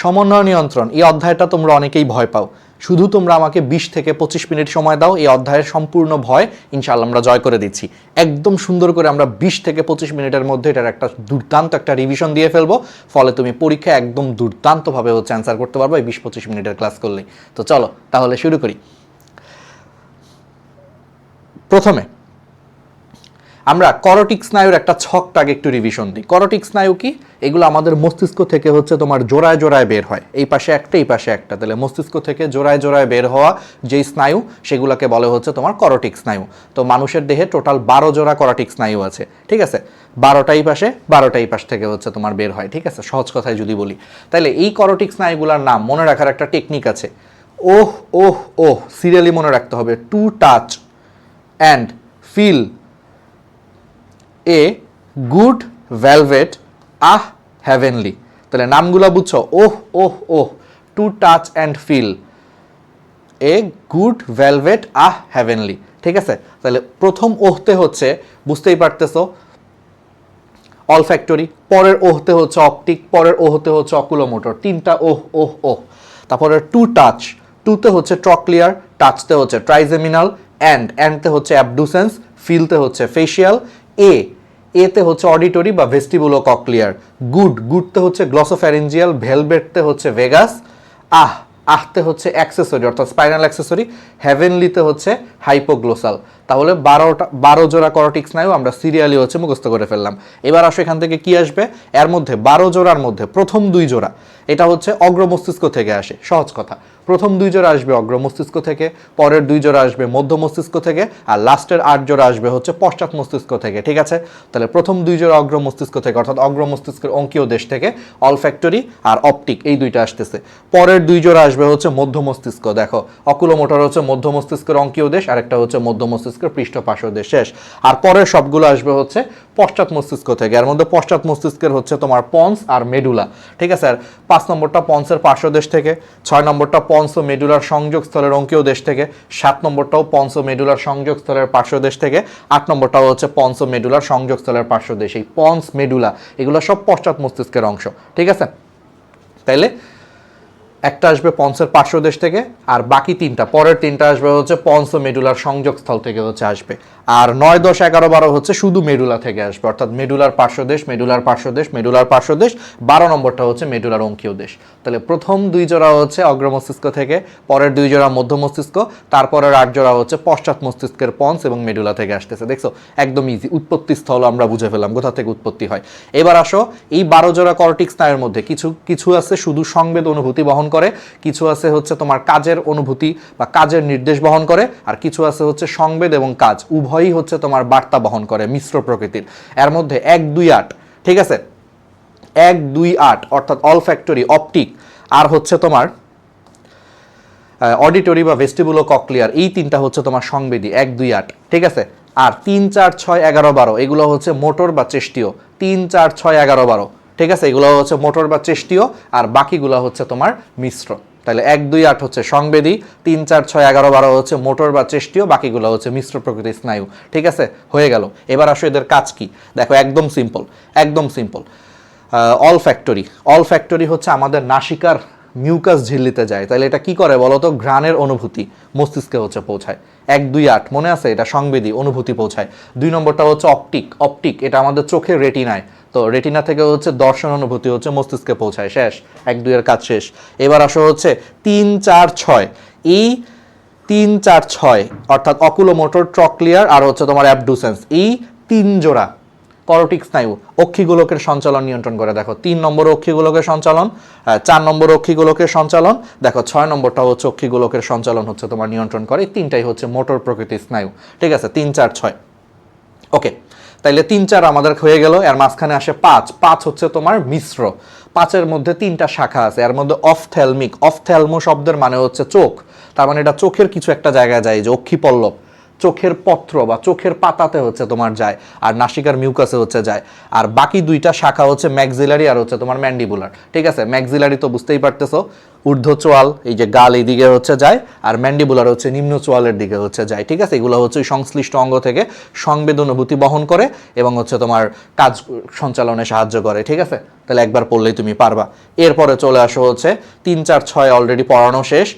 সমন্বয় নিয়ন্ত্রণ, এই অধ্যায়টা তোমরা অনেকেই ভয় পাও। শুধু তোমরা আমাকে 20 থেকে 25 মিনিট সময় দাও, এই অধ্যায়ের সম্পূর্ণ ভয় ইনশাআল্লাহ আমরা জয় করে দিচ্ছি। একদম সুন্দর করে আমরা 20 থেকে 25 মিনিটের মধ্যে এটার একটা দুর্দান্ত একটা রিভিশন দিয়ে ফেলবো, ফলে তুমি পরীক্ষায় একদম দুর্দান্তভাবে হচ্ছে অ্যান্সার করতে পারবে এই 20-25 মিনিটের ক্লাস করলেই। তো চলো তাহলে শুরু করি। প্রথমে আমরা করটিক স্নায়ুর একটা ছকটাকে একটু রিভিশন দিই। করটিক স্নায়ু কি? এগুলো আমাদের মস্তিষ্ক থেকে হচ্ছে তোমার জোড়ায় জোড়ায় বের হয়, এই পাশে একটা এই পাশে একটা, তাহলে মস্তিষ্ক থেকে জোড়ায় জোড়ায় বের হওয়া যেই স্নায়ু সেগুলোকে বলে হচ্ছে তোমার করটিক স্নায়ু। তো মানুষের দেহে টোটাল 12 জোড়া করটিক স্নায়ু আছে, ঠিক আছে? 12টাই পাশে 12টাই পাশ থেকে হচ্ছে তোমার বের হয়, ঠিক আছে, সহজ কথায় যদি বলি। তাহলে এই করটিক স্নায়ুগুলোর নাম মনে রাখার একটা টেকনিক আছে। ওহ ওহ ওহ সিরিয়ালি মনে রাখতে হবে। To touch and feel a good velvet ah heavenly. তাহলে নামগুলো বুঝছো? Oh oh oh, to touch and feel a good velvet ah heavenly, ঠিক আছে? তাহলে প্রথম ওহতে হচ্ছে, বুঝতেই পারতেছো, অলফ্যাক্টরি, পরের ওহতে হচ্ছে অপটিক, পরের ওহতে হচ্ছে অকুলোমোটর, তিনটা ওহ ওহ ওহ। তারপরে টু টাচ, টুতে হচ্ছে ট্রক্লিয়ার, টাচতে হচ্ছে ট্রাইজেমিনাল, অ্যান্ডতে হচ্ছে অ্যাবডুসেন্স, ফিলতে হচ্ছে ফেশিয়াল, এতে হচ্ছে অডিটরি বা ভেস্টিবুলো ককলিয়ার, গুডতে হচ্ছে গ্লসোফ্যারিঞ্জিয়াল, ভেলভেটতে হচ্ছে ভেগাস, আহতে হচ্ছে অ্যাক্সেসরি অর্থাৎ স্পাইনাল অ্যাক্সেসরি, হেভেনলিতে হচ্ছে হাইপোগ্লোসাল। তাহলে 12 জোড়া করটিক স্নায়ু আমরা সিরিয়ালি হচ্ছে মুখস্থ করে ফেললাম। এবার আসো এখান থেকে কি আসবে? এর মধ্যে 12 জোড়ার মধ্যে প্রথম 2 জোড়া এটা হচ্ছে অগ্র মস্তিষ্ক থেকে আসে, সহজ কথা। প্রথম 2 জোড়া আসবে অগ্র মস্তিষ্ক থেকে, পরের 2 জোড়া আসবে মধ্য মস্তিষ্ক থেকে, আর লাস্টের 8 জোড়া আসবে হচ্ছে পশ্চাৎ মস্তিষ্ক থেকে, ঠিক আছে? তাহলে প্রথম 2 জোড়া অগ্র মস্তিষ্ক থেকে অর্থাৎ অগ্র মস্তিষ্কের অঙ্কীয় দেশ থেকে, অলফ্যাক্টরি আর অপটিক, এই দুইটা আসতেছে। পরের 2 জোড়া আসবে হচ্ছে মধ্য মস্তিষ্ক, দেখো অকুলোমোটর হচ্ছে মধ্য মস্তিষ্কের অঙ্কীয় দেশ, আরেকটা হচ্ছে মধ্য মস্তিষ্কের পৃষ্ঠপার্শ্ব দেশ, শেষ। আর পরের সবগুলো আসবে হচ্ছে পশ্চাৎ মস্তিষ্ক থেকে, এর মধ্যে পশ্চাৎ মস্তিষ্কের হচ্ছে তোমার পন্স আর মেডুলা, ঠিক আছে? আর 5 নম্বরটা পন্সের পার্শ্বদেশ থেকে, 6 নম্বরটা পন্স ও মেডুলার সংযোগস্থলের অঙ্কীয় দেশ থেকে, 7 নম্বরটাও পন্স ও মেডুলার সংযোগস্থলের পার্শ্বদেশ থেকে, 8 নম্বরটাও হচ্ছে পন্স ও মেডুলার সংযোগস্থলের পার্শ্বদেশ। এই পন্স মেডুলা এগুলো সব পশ্চাৎ মস্তিষ্কের অংশ, ঠিক আছে? তাইলে একটা আসবে পন্সের পার্শ্বদেশ থেকে, আর বাকি তিনটা, পরের তিনটা আসবে হচ্ছে পন্স ও মেডুলার সংযোগস্থল থেকে হচ্ছে আসবে, আর 9, 10, 11, 12 হচ্ছে শুধু মেডুলা থেকে আসবে, অর্থাৎ মেডুলার পার্শ্বদেশ, মেডুলার পার্শ্বদেশ, মেডুলার পার্শ্বদেশ, 12 নম্বরটা হচ্ছে মেডুলার অঙ্কীয় দেশ। তাহলে প্রথম 2 জোড়া হচ্ছে অগ্র মস্তিষ্ক থেকে, পরের 2 জোড়া মধ্য মস্তিষ্ক, তারপরের 8 জোড়া হচ্ছে পশ্চাৎ মস্তিষ্কের পন্স এবং মেডুলা থেকে আসতেছে। দেখছো একদম ইজি, উৎপত্তি স্থল আমরা বুঝে ফেললাম কোথা থেকে উৎপত্তি হয়। এবার আসো এই 12 জোড়া করটিক স্নায়ুর মধ্যে কিছু আছে শুধু সংবেদ অনুভূতি বহন করে, কিছু আছে হচ্ছে তোমার কাজের অনুভূতি বা কাজের নির্দেশ বহন করে, আর কিছু আছে হচ্ছে সংবেদ এবং কাজ উভয়ই হচ্ছে তোমার বার্তা বহন করে, মিশ্র প্রকৃতির। এর মধ্যে 1, 2, 8, ঠিক আছে? 1, 2, 8 অর্থাৎ অলফ্যাক্টরি, অপটিক আর হচ্ছে তোমার অডিটরি বা ভেস্টিবুলো ককলিয়ার, এই তিনটা হচ্ছে তোমার সংবেদী, 1, 2, 8, ঠিক আছে? আর 3, 4, 6, 11, 12 এগুলো হচ্ছে মোটর বা চেষ্টীয়, 3, 4, 6, 11, 12, ঠিক আছে? এগুলো হচ্ছে মোটর বা চেষ্টীয়, আর বাকিগুলো হচ্ছে তোমার মিশ্র। তাহলে 1, 2, 8 হচ্ছে সংবেদী, 3, 4, 6, 11, 12 হচ্ছে মোটর বা চেষ্টীয়, বাকিগুলো হচ্ছে মিশ্র প্রকৃতির স্নায়ু, ঠিক আছে? হয়ে গেল। এবার আসো এদের কাজ কি, দেখো একদম সিম্পল, একদম সিম্পল। অলফ্যাক্টরি হচ্ছে আমাদের নাসিকার মিউকাস ঝিল্লিতে যায়, তাহলে এটা কি করে বলো তো? ঘ্রাণের অনুভূতি মস্তিষ্কে হচ্ছে পৌঁছায়। 1, 2, 8 মনে আছে, এটা সংবেদী, অনুভূতি পৌঁছায়। 2 নম্বরটা হচ্ছে অপটিক, এটা আমাদের চোখের রেটিনায়, তো রেটিনা থেকে হচ্ছে দর্শন অনুভূতি হচ্ছে মস্তিষ্কে পৌঁছায়, শেষ। 1, 2 এর কাজ শেষ। এবার আসো হচ্ছে 3, 4, 6, এই 3, 4, 6 অর্থাৎ অকুলোমোটর, ট্রক্লিয়ার আর হচ্ছে তোমার অ্যাবডুসেন্স, এই 3 জোড়া করটিক স্নায়ু অক্ষিগোলকের সঞ্চালন নিয়ন্ত্রণ করে। দেখো 3 নম্বর অক্ষিগোলকের সঞ্চালন, 4 নম্বর অক্ষিগোলকের সঞ্চালন, দেখো 6 নম্বরটা হচ্ছে অক্ষিগোলকের সঞ্চালন হচ্ছে তোমার নিয়ন্ত্রণ করে। তিনটাই হচ্ছে মোটর প্রকৃতির স্নায়ু, ঠিক আছে? 3, 4, 6, ওকে। তাইলে 3, 4 আমাদের হয়ে গেল। এর মাঝখানে আসে 5 হচ্ছে তোমার মিশ্র। 5-এর মধ্যে 3টা শাখা আছে, এর মধ্যে অফথ্যালমিক, অফথ্যালমো শব্দের মানে হচ্ছে চোখ, তার মানে এটা চোখের কিছু একটা জায়গায় যায়, যে অক্ষিপল্লব, চোখের পত্র বা চোখের পাতাতে হচ্ছে তোমার যায়, আর নাসিকার মিউকাসে হচ্ছে যায়। আর বাকি দুইটা শাখা হচ্ছে ম্যাক্সিলারি আর হচ্ছে তোমার ম্যান্ডিবুলার। ঠিক আছে, ম্যাক্সিলারি তো বুঝতেই পারতেছো, ঊর্ধ্ব চোয়াল, এই যে গাল এই দিকে হচ্ছে যায়, আর ম্যান্ডিবুলার হচ্ছে নিম্ন চোয়ালের দিকে হচ্ছে যায়। ঠিক আছে, এগুলো হচ্ছে সংশ্লিষ্ট অঙ্গ থেকে সংবেদ অনুভূতি বহন করে এবং হচ্ছে তোমার কাজ সঞ্চালনে সাহায্য করে। ঠিক আছে, তাহলে একবার পড়লেই তুমি পারবা। এরপরে চলে আসো হচ্ছে 3, 4, 6 অলরেডি পড়ানো শেষ।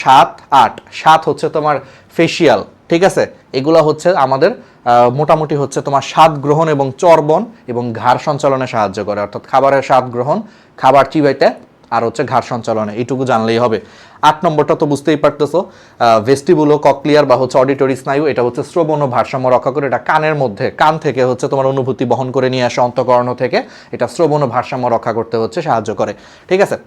7, 8, 7 হচ্ছে তোমার ফেসিয়াল। ঠিক আছে, এগুলো হচ্ছে আমাদের মোটামুটি হচ্ছে তোমার স্বাদ গ্রহণ এবং চর্বণ এবং ঘাড় সঞ্চালনে সাহায্য করে, অর্থাৎ খাবারের স্বাদ গ্রহণ, খাবার চিবাইতে, আর হচ্ছে ঘাড় সঞ্চালনে, এইটুকু জানলেই হবে। 8 নম্বরটা তো বুঝতেই পারতেছো, ভেস্টিবুলো ককলিয়ার বা হচ্ছে অডিটরি স্নায়ু, এটা হচ্ছে শ্রবণ ও ভারসাম্য রক্ষা করে। এটা কানের মধ্যে, কান থেকে হচ্ছে তোমার অনুভূতি বহন করে নিয়ে আসে অন্তঃকরণ থেকে, এটা শ্রবণ ও ভারসাম্য রক্ষা করতে হচ্ছে সাহায্য করে। ঠিক আছে,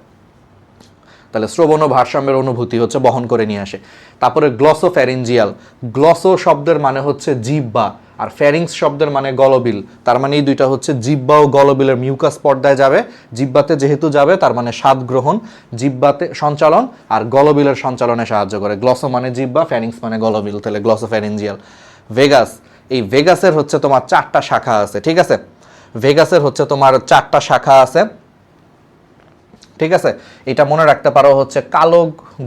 তাহলে শ্রবণ ও ভারসাম্যের অনুভূতি হচ্ছে বহন করে নিয়ে আসে। তারপরে গ্লসোফ্যারিঞ্জিয়াল, গ্লসো শব্দের মানে হচ্ছে জিহ্বা, আর ফ্যারিংস শব্দের মানে গলবিল। তার মানে এই দুইটা হচ্ছে জিহ্বা ও গলবিলের মিউকাস পর্দায় যাবে। জিহ্বাতে যেহেতু যাবে তার মানে স্বাদ গ্রহণ, জিহ্বাতে সঞ্চালন, আর গলবিলের সঞ্চালনে সাহায্য করে। গ্লসো মানে জিহ্বা, ফ্যারিংস মানে গলবিল, তাহলে গ্লসোফ্যারিঞ্জিয়াল। ভেগাস, এই ভেগাসের হচ্ছে তোমার 4টা শাখা আছে। ঠিক আছে, ভেগাসের হচ্ছে তোমার 4টা শাখা আছে। ঠিক আছে, এটা মনে রাখতে পারো হচ্ছে কালো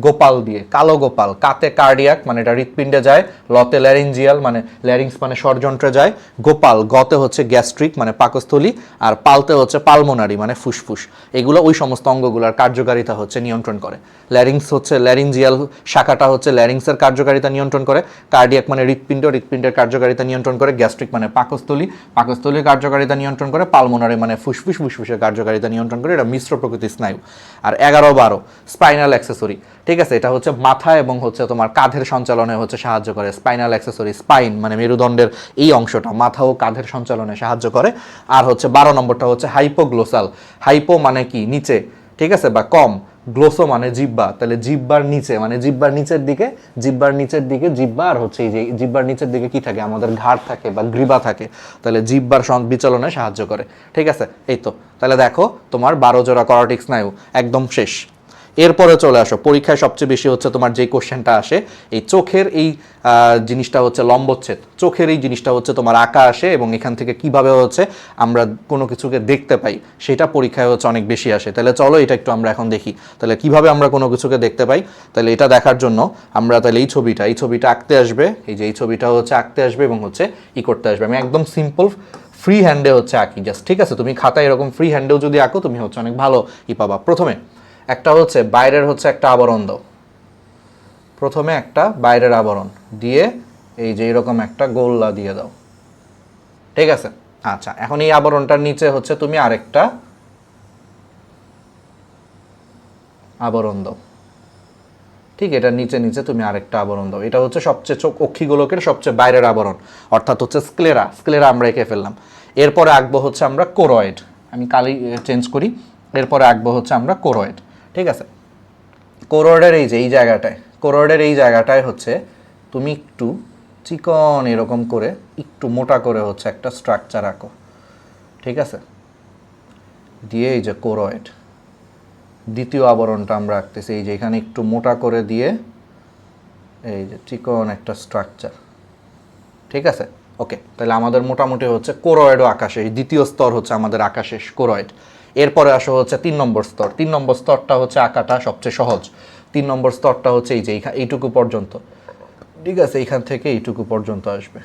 গোপাল দিয়ে, কালো গোপাল, কাতে কার্ডিয়াক মানে এটা হৃৎপিণ্ডে যায়, লতে ল্যারিঞ্জিয়াল মানে ল্যারিংস মানে স্বরযন্ত্রে যায়, গোপাল গতে হচ্ছে গ্যাস্ট্রিক মানে পাকস্থলী, আর পালতে হচ্ছে পালমোনারি মানে ফুসফুস। এগুলো ওই সমস্ত অঙ্গগুলোর কার্যকারিতা হচ্ছে নিয়ন্ত্রণ করে। ল্যারিংস হচ্ছে ল্যারিঞ্জিয়াল শাখাটা হচ্ছে ল্যারিংসের কার্যকারিতা নিয়ন্ত্রণ করে, কার্ডিয়াক মানে হৃৎপিণ্ড, হৃৎপিণ্ডের কার্যকারিতা নিয়ন্ত্রণ করে, গ্যাস্ট্রিক মানে পাকস্থলী, পাকস্থলীর কার্যকারিতা নিয়ন্ত্রণ করে, পালমোনারি মানে ফুসফুস, ফুসফুসের কার্যকারিতা নিয়ন্ত্রণ করে। এটা মিশ্র প্রকৃতির স্নায়ু। আর 11, 12 স্পাইনাল অ্যাক্সেসরি। ঠিক আছে, এটা হচ্ছে মাথা এবং হচ্ছে তোমার কাঁধের সঞ্চালনে হচ্ছে সাহায্য করে। স্পাইনাল অ্যাক্সেসরি, স্পাইন মানে মেরুদণ্ডের এই অংশটা, মাথা ও কাঁধের সঞ্চালনে সাহায্য করে। আর হচ্ছে 12 নম্বরটা হচ্ছে হাইপোগ্লোসাল। হাইপো মানে কি নিচে, ঠিক আছে, বা কম, গ্লোসো মানে জিহ্বা, তাহলে জিহ্বার নিচে মানে জিহ্বার নিচের দিকে, জিহ্বার নিচের দিকে জিহ্বা, আর হচ্ছে এই যে জিহ্বার নিচের দিকে কি থাকে, আমাদের ঘাড় থাকে বা গ্রীবা থাকে, তাহলে জিহ্বার বিচলনে সাহায্য করে। ঠিক আছে, এই তো, তাহলে দেখো তোমার 12 জোড়া কর্টিক স্নায়ু একদম শেষ। এরপরে চলে আসো, পরীক্ষায় সবচেয়ে বেশি হচ্ছে তোমার যে কোশ্চেনটা আসে, এই চোখের এই জিনিসটা হচ্ছে লম্বচ্ছেদ, চোখের এই জিনিসটা হচ্ছে তোমার আঁকা আসে, এবং এখান থেকে কিভাবে হচ্ছে আমরা কোনো কিছুকে দেখতে পাই সেটা পরীক্ষায় হচ্ছে অনেক বেশি আসে। তাহলে চলো এটা একটু আমরা এখন দেখি, তাহলে কিভাবে আমরা কোনো কিছুকে দেখতে পাই। তাহলে এটা দেখার জন্য আমরা তাহলে এই ছবিটা আঁকতে আসবে, এই যে এই ছবিটা হচ্ছে আঁকতে আসবে এবং হচ্ছে ই করতে আসবে। আমি একদম সিম্পল ফ্রি হ্যান্ডে হচ্ছে আঁকি জাস্ট। ঠিক আছে, তুমি খাতায় এরকম ফ্রি হ্যান্ডেও যদি আঁকো তুমি হচ্ছে অনেক ভালো ই পাবা। প্রথমে একটা হচ্ছে বাইরের হচ্ছে একটা আবরণ দাও, প্রথমে একটা বাইরের আবরণ দিয়ে এই যে এরকম একটা গোল্লা দিয়ে দাও। ঠিক আছে, আচ্ছা, এখন এই আবরণটার নিচে হচ্ছে তুমি আরেকটা আবরণ দাও। ঠিক, এটার নিচে নিচে তুমি আরেকটা আবরণ দাও। এটা হচ্ছে সবচেয়ে চোখ অক্ষিগোলকের সবচেয়ে বাইরের আবরণ, অর্থাৎ হচ্ছে স্ক্লেরা। স্ক্লেরা আমরা এঁকে ফেললাম। এরপরে আঁকবো হচ্ছে আমরা কোরয়েড, আমি কালি চেঞ্জ করি। এরপরে আঁকবো হচ্ছে আমরা কোরয়েড। ঠিক আছে, কোরয়েডের এই যে এই জায়গাটায়, কোরয়েডের এই জায়গাটায় হচ্ছে তুমি একটু চিকন এরকম করে একটু মোটা করে হচ্ছে একটা স্ট্রাকচার আঁকো। ঠিক আছে, দিয়ে এই যে কোরয়েড, দ্বিতীয় আবরণটা আমরা আঁকতেছি, এই যে এখানে একটু মোটা করে দিয়ে এই যে চিকন একটা স্ট্রাকচার। ঠিক আছে, ওকে, তাহলে আমাদের মোটামুটি হচ্ছে কোরয়েডও আকাশে, এই দ্বিতীয় স্তর হচ্ছে আমাদের আকাশে কোরয়েড। এরপরে আসো হচ্ছে 3 নম্বর স্তর। 3 নম্বর স্তরটা হচ্ছে আঁকাটা সবচেয়ে সহজ। 3 নম্বর স্তরটা হচ্ছে এই যে এইটুকু পর্যন্ত। ঠিক আছে, এইখান থেকে এইটুকু পর্যন্ত আসবে।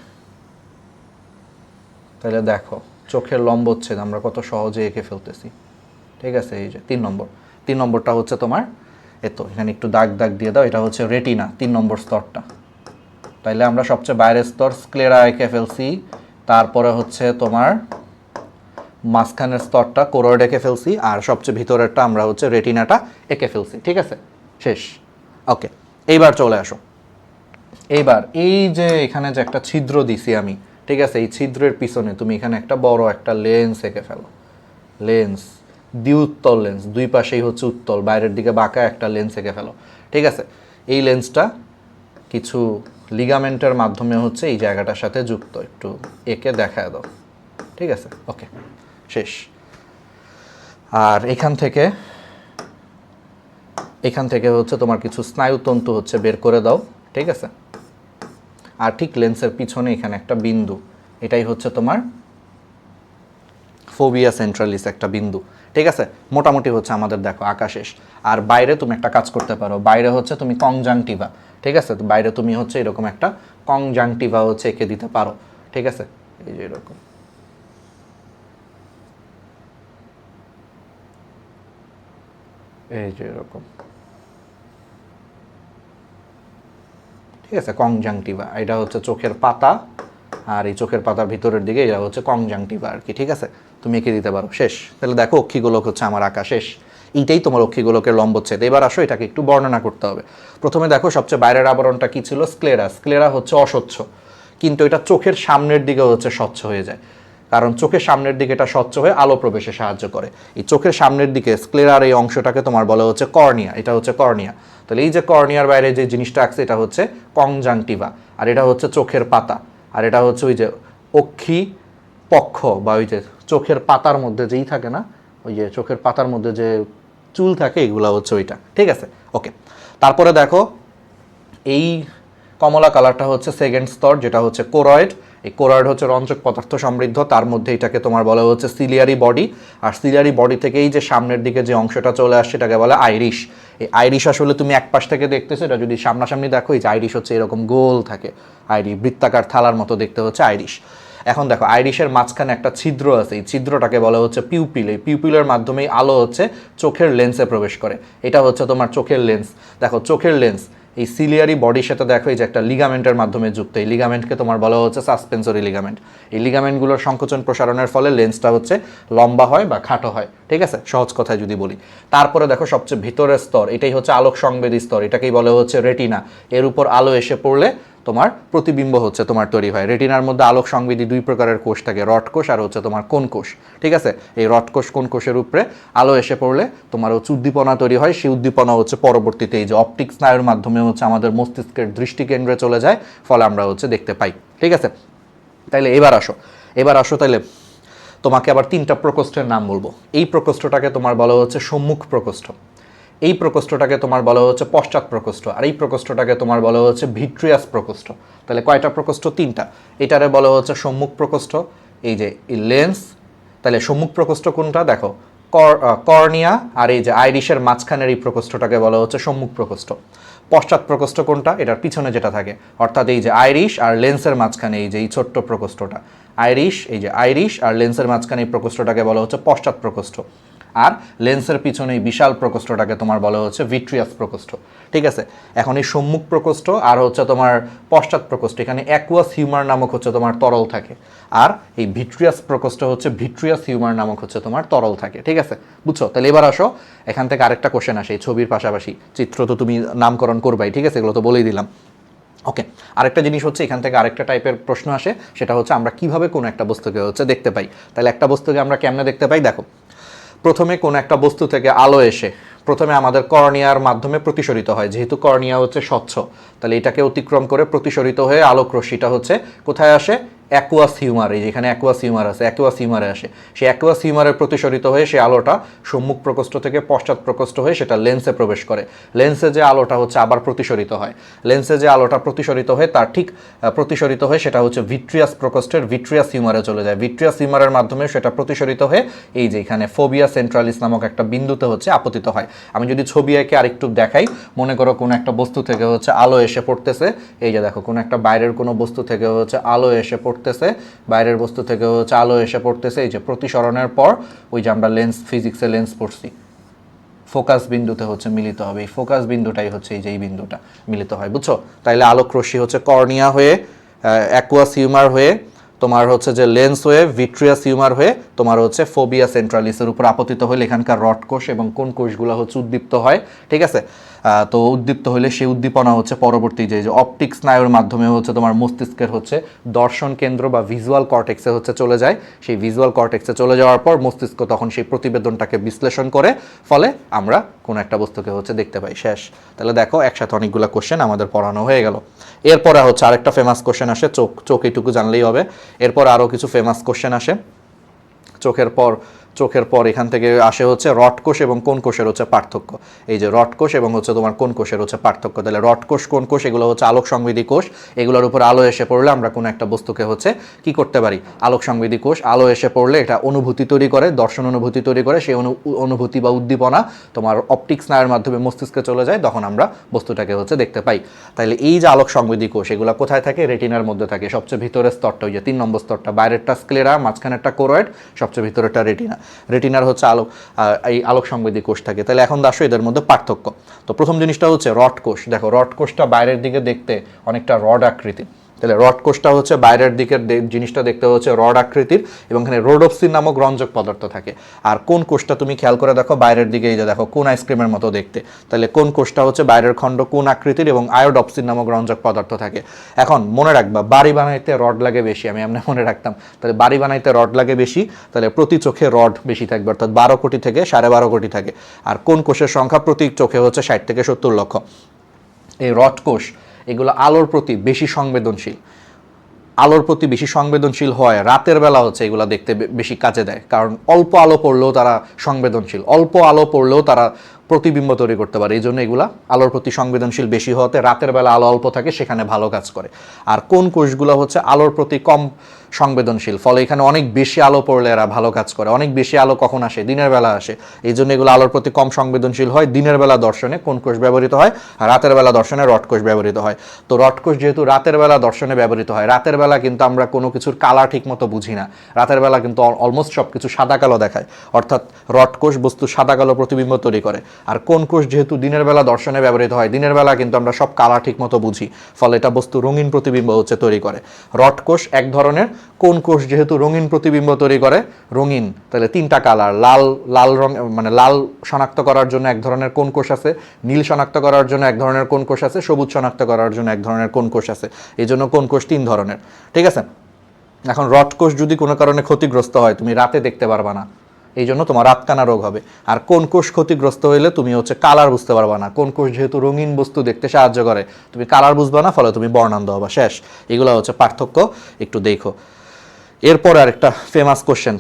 তাহলে দেখো চোখের লম্বচ্ছেদ আমরা কত সহজে এঁকে ফেলতেছি। ঠিক আছে, এই যে 3 নম্বর, 3 নম্বরটা হচ্ছে তোমার এতো, এখানে একটু দাগ দাগ দিয়ে দাও, এটা হচ্ছে রেটিনা 3 নম্বর স্তরটা। তাইলে আমরা সবচেয়ে বাইরের স্তর স্ক্লেরা এঁকে ফেলছি, তারপরে হচ্ছে তোমার মাঝখানের স্তরটা কোরয়েড এঁকে ফেলছি, আর সবচেয়ে ভিতরেরটা আমরা হচ্ছে রেটিনাটা এঁকে ফেলছি। ঠিক আছে, শেষ। ওকে, এইবার চলে আসো। এইবার এই যে এখানে যে একটা ছিদ্র দিছি আমি, ঠিক আছে, এই ছিদ্রের পিছনে তুমি এখানে একটা বড় একটা লেন্স এঁকে ফেলো। লেন্স, দ্বিউত্তল লেন্স, দুই পাশেই হচ্ছে উত্তল, বাইরের দিকে বাঁকা একটা লেন্স এঁকে ফেলো। ঠিক আছে, এই লেন্সটা কিছু লিগামেন্টের মাধ্যমে হচ্ছে এই জায়গাটার সাথে যুক্ত, একটু এঁকে দেখায় দাও। ঠিক আছে, ওকে, শেষ। আর এখান থেকে হচ্ছে তোমার কিছু স্নায়ুতন্তু হচ্ছে বের করে দাও। ঠিক আছে, আর ঠিক লেন্সের পিছনে এখানে একটা বিন্দু, এটাই হচ্ছে তোমার ফোবিয়া সেন্ট্রালিস একটা বিন্দু। ঠিক আছে, মোটামুটি হচ্ছে আমাদের দেখো আঁকা শেষ। আর বাইরে তুমি একটা কাজ করতে পারো, বাইরে হচ্ছে তুমি কনজাংটিভা, ঠিক আছে, তো বাইরে তুমি হচ্ছে এরকম একটা কনজাংটিভা হচ্ছে এঁকে দিতে পারো। ঠিক আছে, এই যে এরকম, এই যে এরকম, ঠিক আছে, কনজাংটিভা, এটা হচ্ছে চোখের পাতা, আর এই চোখের পাতার ভিতরের দিকে এটা হচ্ছে কনজাংটিভা আর কি। ঠিক আছে, তুমি এঁকে দিতে পারো, শেষ। তাহলে দেখো অক্ষিগোলক হচ্ছে আমার আঁকা শেষ। এইটাই তোমার অক্ষিগোলকের লম্বচ্ছেদ। এবার আসো এটাকে একটু বর্ণনা করতে হবে। প্রথমে দেখো সবচেয়ে বাইরের আবরণটা কি ছিল? স্ক্লেরা। স্ক্লেরা হচ্ছে অস্বচ্ছ, কিন্তু এটা চোখের সামনের দিকে হচ্ছে স্বচ্ছ হয়ে যায়, কারণ চোখের সামনের দিকে এটা স্বচ্ছ হয়ে আলো প্রবেশে সাহায্য করে। এই চোখের সামনের দিকে স্ক্লেরার এই অংশটাকে তোমার বলা হচ্ছে কর্নিয়া, এটা হচ্ছে কর্নিয়া। তাহলে এই যে কর্নিয়ার বাইরে যে জিনিসটা আছে এটা হচ্ছে কনজাংটিভা, আর এটা হচ্ছে চোখের পাতা, আর এটা হচ্ছে ওই যে অক্ষি পক্ষ, বা ওই যে চোখের পাতার মধ্যে যেই থাকে না, ওই যে চোখের পাতার মধ্যে যে চুল থাকে, এগুলো হচ্ছে ওইটা। ঠিক আছে, ওকে। তারপরে দেখো এই কমলা কালারটা হচ্ছে সেকেন্ড স্তর, যেটা হচ্ছে কোরয়েড। এই কোরয়েড হচ্ছে রঞ্জক পদার্থ সমৃদ্ধ, তার মধ্যে এটাকে তোমার বলা হচ্ছে সিলিয়ারি বডি। আর সিলিয়ারি বডি থেকে এই যে সামনের দিকে যে অংশটা চলে আসছে এটাকে বলে আইরিশ। এই আইরিশ আসলে তুমি এক পাশ থেকে দেখতেছো, এটা যদি সামনাসামনি দেখো, এই যে আইরিশ হচ্ছে এরকম গোল থাকে, বৃত্তাকার থালার মতো দেখতে হচ্ছে আইরিশ। এখন দেখো আইরিশের মাঝখানে একটা ছিদ্র আছে, এই ছিদ্রটাকে বলা হচ্ছে পিউপিল। এই পিউপিলের মাধ্যমেই আলো হচ্ছে চোখের লেন্সে প্রবেশ করে, এটা হচ্ছে তোমার চোখের লেন্স। দেখো চোখের লেন্স এই সিলিয়ারি বডির সাথে দেখো এই যে একটা লিগামেন্টের মাধ্যমে যুক্ত, এই লিগামেন্টকে তোমার বলা হচ্ছে সাসপেন্সরি লিগামেন্ট। এই লিগামেন্টগুলোর সংকোচন প্রসারণের ফলে লেন্সটা হচ্ছে লম্বা হয় বা খাটো হয়। ঠিক আছে, সহজ কথায় যদি বলি। তারপরে দেখো সবচেয়ে ভিতরের স্তর, এটাই হচ্ছে আলোক সংবেদী স্তর, এটাকেই বলা হচ্ছে রেটিনা। এর উপর আলো এসে পড়লে তোমার প্রতিবিম্ব হচ্ছে তোমার তৈরি হয়। রেটিনার মধ্যে আলোক সংবেদী দুই প্রকারের কোষ থাকে, রড কোষ আর হচ্ছে তোমার কোন কোষ। ঠিক আছে, এই রড কোষ কোন কোষের উপরে আলো এসে পড়লে তোমার হচ্ছে উদ্দীপনা তৈরি হয়। সেই উদ্দীপনা হচ্ছে পরবর্তীতে এই যে অপটিক স্নায়ুর মাধ্যমে হচ্ছে আমাদের মস্তিষ্কের দৃষ্টিকেন্দ্রে চলে যায়, ফলে আমরা হচ্ছে দেখতে পাই। ঠিক আছে, তাইলে এবার আসো তাইলে তোমাকে আবার তিনটা প্রকোষ্ঠের নাম বলবো। এই প্রকোষ্ঠটাকে তোমার বলা হচ্ছে সম্মুখ প্রকোষ্ঠ, এই প্রকোষ্ঠটাকে তোমার বলা হচ্ছে পশ্চাৎ প্রকোষ্ঠ, আর এই প্রকোষ্ঠটাকে তোমার বলা হচ্ছে ভিট্রিয়াস প্রকোষ্ঠ। তাহলে কয়টা প্রকোষ্ঠ? তিনটা। এটারে বলা হচ্ছে সম্মুখ প্রকোষ্ঠ, এই যে লেন্স। তাহলে সম্মুখ প্রকোষ্ঠ কোনটা? দেখো কর্নিয়া আর এই যে আইরিশের মাঝখানের এই প্রকোষ্ঠটাকে বলা হচ্ছে সম্মুখ প্রকোষ্ঠ। পশ্চাৎ প্রকোষ্ঠ কোনটা? এটার পিছনে যেটা থাকে, অর্থাৎ এই যে আইরিশ আর লেন্সের মাঝখানে এই যে এই ছোট্ট প্রকোষ্ঠটা, আইরিশ, এই যে আইরিশ আর লেন্সের মাঝখানে এই প্রকোষ্ঠটাকে বলা হচ্ছে পশ্চাৎ প্রকোষ্ঠ। আর লেন্সের পিছনে এই বিশাল প্রকোষ্ঠটাকে তোমার বলা হচ্ছে ভিট্রিয়াস প্রকোষ্ঠ। ঠিক আছে, এখন এই সম্মুখ প্রকোষ্ঠ আর হচ্ছে তোমার পশ্চাৎ প্রকোষ্ঠ, এখানে অ্যাকুয়াস হিউমার নামক হচ্ছে তোমার তরল থাকে, আর এই ভিট্রিয়াস প্রকোষ্ঠ হচ্ছে ভিট্রিয়াস হিউমার নামক হচ্ছে তোমার তরল থাকে। ঠিক আছে, বুঝছো? তাহলে এবার আসো, এখান থেকে আরেকটা কোশ্চেন আসে এই ছবির পাশাপাশি। চিত্র তো তুমি নামকরণ করবাই, ঠিক আছে, এগুলো তো বলেই দিলাম। ওকে, আরেকটা জিনিস হচ্ছে এখান থেকে আরেকটা টাইপের প্রশ্ন আসে, সেটা হচ্ছে আমরা কিভাবে কোনো একটা বস্তুকে হচ্ছে দেখতে পাই। তাহলে একটা বস্তুকে আমরা কেমনে দেখতে পাই? দেখো, প্রথমে কোনো একটা বস্তু থেকে আলো এসে প্রথমে আমাদের কর্নিয়ার মাধ্যমে প্রতিসরিত হয়, যেহেতু কর্নিয়া হচ্ছে স্বচ্ছ, তাহলে এটাকে অতিক্রম করে প্রতিসরিত হয়ে আলোক রশ্মিটা হচ্ছে কোথায় আসে? অ্যাকুয়াস হিউমার, এই যেখানে অ্যাকুয়াস হিউমার আছে, অ্যাকুয়াস হিউমারে আসে। সেই অ্যাকুয়াস হিউমারে প্রতিসরিত হয়ে সেই আলোটা সম্মুখ প্রকোষ্ঠ থেকে পশ্চাৎ প্রকোষ্ঠ হয়ে সেটা লেন্সে প্রবেশ করে। লেন্সে যে আলোটা হচ্ছে আবার প্রতিসরিত হয়, লেন্সে যে আলোটা প্রতিসরিত হয়ে তার ঠিক প্রতিসরিত হয়ে সেটা হচ্ছে ভিট্রিয়াস প্রকোষ্ঠের ভিট্রিয়াস হিউমারে চলে যায়। ভিট্রিয়াস হিউমারের মাধ্যমে সেটা প্রতিসরিত হয়ে এই যে এখানে ফোবিয়া সেন্ট্রালিস নামক একটা বিন্দুতে হচ্ছে আপতিত হয়। আমি যদি ছবি এঁকে আরেকটু দেখাই, মনে করো কোনো একটা বস্তু থেকে হচ্ছে আলো এসে পড়তেছে, এই যে দেখো কোনো একটা বাইরের কোনো বস্তু থেকে হচ্ছে আলো এসে পড়তেছে, বাইরের বস্তু থেকে হচ্ছে আলো এসে পড়তেছে, এই যে প্রতিসরণের পর ওই যে আমরা লেন্স, ফিজিক্সে লেন্স পড়ছি, ফোকাস বিন্দুতে হচ্ছে মিলিত হবে। এই ফোকাস বিন্দুটাই হচ্ছে এই যে এই বিন্দুটা মিলিত হয়, বুঝছো? তাইলে আলোক রশ্মি হচ্ছে কর্নিয়া হয়ে অ্যাকুয়াস হিউমার হয়ে তোমার হচ্ছে যে লেন্স হয়ে ভিট্রিয়াস হিউমার হয়ে তোমার হচ্ছে ফোবিয়া সেন্ট্রালিসের উপর আপতিত হলে এখানকার রড কোষ এবং কোন কোষগুলো হচ্ছে উদ্দীপ্ত হয়। ঠিক আছে, তো উদ্দীপ্ত হলে সেই উদ্দীপনা হচ্ছে পরবর্তী যে অপটিক স্নায়ুর মাধ্যমে হচ্ছে তোমার মস্তিষ্কের হচ্ছে দর্শন কেন্দ্র বা ভিজুয়াল কর্টেক্সে হচ্ছে চলে যায়। সেই ভিজুয়াল কর্টেক্সে চলে যাওয়ার পর মস্তিষ্ক তখন সেই প্রতিবেদনটাকে বিশ্লেষণ করে, ফলে আমরা কোনো একটা বস্তুকে হচ্ছে দেখতে পাই। শেষ। তাহলে দেখো একসাথে অনেকগুলো কোশ্চেন আমাদের পড়ানো হয়ে গেল। এরপরে হচ্ছে আরেকটা ফেমাস কোশ্চেন আসে, চোখ এইটুকু জানলেই হবে। এরপর আরও কিছু ফেমাস কোশ্চেন আসে। চোখের পর চোখের পর এখান থেকে আসে হচ্ছে রড কোষ এবং কোন কোষের হচ্ছে পার্থক্য। এই যে রড কোষ এবং হচ্ছে তোমার কোন কোষের হচ্ছে পার্থক্য। তাহলে রড কোষ কোন কোষ এগুলো হচ্ছে আলোক সংবেদী কোষ। এগুলোর উপর আলো এসে পড়লে আমরা কোনো একটা বস্তুকে হচ্ছে কি করতে পারি, আলোক সংবেদী কোষ। আলো এসে পড়লে এটা অনুভূতি তৈরি করে, দর্শন অনুভূতি তৈরি করে। সেই অনুভূতি বা উদ্দীপনা তোমার অপটিক স্নায়ুর মাধ্যমে মস্তিষ্কে চলে যায়, তখন আমরা বস্তুটাকে হচ্ছে দেখতে পাই। তাহলে এই যে আলোক সংবেদী কোষ এগুলো কোথায় থাকে, রেটিনার মধ্যে থাকে। সবচেয়ে ভিতরের স্তরটা ওই যে 3 নম্বর স্তরটা, বাইরেরটা স্ক্লেরা, মাঝখানেরটা কোরয়েড, সবচেয়ে ভিতরেরটা রেটিনা। রেটিনার হচ্ছে এই আলোক সংবেদী কোষ থাকে। তাহলে এখন আসো এদের মধ্যে পার্থক্য। তো প্রথম জিনিসটা হচ্ছে রড কোষ। দেখো রড কোষটা বাইরের দিকে দেখতে অনেকটা রড আকৃতির। তাহলে রড কোষটা হচ্ছে বাইরের দিকের জিনিসটা দেখতে হচ্ছে রড আকৃতির এবং এখানে রোডোপসিন নামক রঞ্জক পদার্থ থাকে। আর কোন কোষটা তুমি খেয়াল করে দেখো বাইরের দিকে, এই যে দেখো কোন আইসক্রিমের মতো দেখতে। তাহলে কোন কোষটা হচ্ছে বাইরের খণ্ড কোন আকৃতির এবং আয়োডপসিন নামক রঞ্জক পদার্থ থাকে। এখন মনে রাখবা বাড়ি বানাইতে রড লাগে বেশি, আমি এমনি মনে রাখতাম। তাহলে বাড়ি বানাইতে রড লাগে বেশি, তাহলে প্রতি চোখে রড বেশি থাকবে, অর্থাৎ 12 কোটি থেকে 12.5 কোটি থাকে। আর কোন কোষের সংখ্যা প্রতি চোখে হচ্ছে 60 থেকে 70 লক্ষ। এই রড কোষ এগুলো আলোর প্রতি বেশি সংবেদনশীল। আলোর প্রতি বেশি সংবেদনশীল হয় রাতের বেলা হচ্ছে এগুলো দেখতে বেশি কাজে দেয়, কারণ অল্প আলো পড়লেও তারা সংবেদনশীল, অল্প আলো পড়লেও তারা প্রতিবিম্ব তৈরি করতে পারে। এই জন্য এগুলা আলোর প্রতি সংবেদনশীল বেশি হতে রাতের বেলা আলো অল্প থাকে, সেখানে ভালো কাজ করে। আর কোন কোষগুলো হচ্ছে আলোর প্রতি কম সংবেদনশীল, ফলে এখানে অনেক বেশি আলো পড়লে এরা ভালো কাজ করে। অনেক বেশি আলো কখন আসে, দিনের বেলা আসে। এই জন্য এগুলো আলোর প্রতি কম সংবেদনশীল হয়। দিনের বেলা দর্শনে কোন কোষ ব্যবহৃত হয়, আর রাতের বেলা দর্শনে রড কোষ ব্যবহৃত হয়। তো রড কোষ যেহেতু রাতের বেলা দর্শনে ব্যবহৃত হয়, রাতের বেলা কিন্তু আমরা কোনো কিছুর কালার ঠিক মতো বুঝি না। রাতের বেলা কিন্তু অলমোস্ট সব কিছু সাদা কালো দেখায়, অর্থাৎ রড কোষ বস্তু সাদা কালো প্রতিবিম্ব তৈরি করে। আর কোন কোষ যেহেতু দিনের বেলা দর্শনে ব্যবহৃত হয়, দিনের বেলা কিন্তু আমরা সব কালার ঠিক মতো বুঝি, ফলে এটা বস্তু রঙিন প্রতিবিম্ব হচ্ছে তৈরি করে। রড কোষ এক ধরনের, কোন কোষ যেহেতু রঙিন প্রতিবিম্ব তৈরি করে, রঙিন, তাহলে 3টা কালার, লাল রং মানে লাল শনাক্ত করার জন্য এক ধরনের কোন কোষ আছে, নীল শনাক্ত করার জন্য এক ধরনের কোন কোষ আছে, সবুজ শনাক্ত করার জন্য এক ধরনের কোন কোষ আছে। এই জন্য কোন কোষ 3 ধরনের, ঠিক আছে। এখন রড কোষ যদি কোনো কারণে ক্ষতিগ্রস্ত হয় তুমি রাতে দেখতে পারবা না, এই জন্য তোমার রাতকানা রোগ হবে। আর কোন কোষ ক্ষতিগ্রস্ত হইলে তুমি হচ্ছে কালার বুঝতে পারবা না। কোন কোষ যেহেতু রঙিন বস্তু দেখতে সাহায্য করে, তুমি কালার বুঝবা না, ফলে তুমি বর্ণান্ধ হবা, শেষ। এগুলো হচ্ছে পার্থক্য, একটু দেখো। এরপর আরেকটা ফেমাস কোশ্চেন,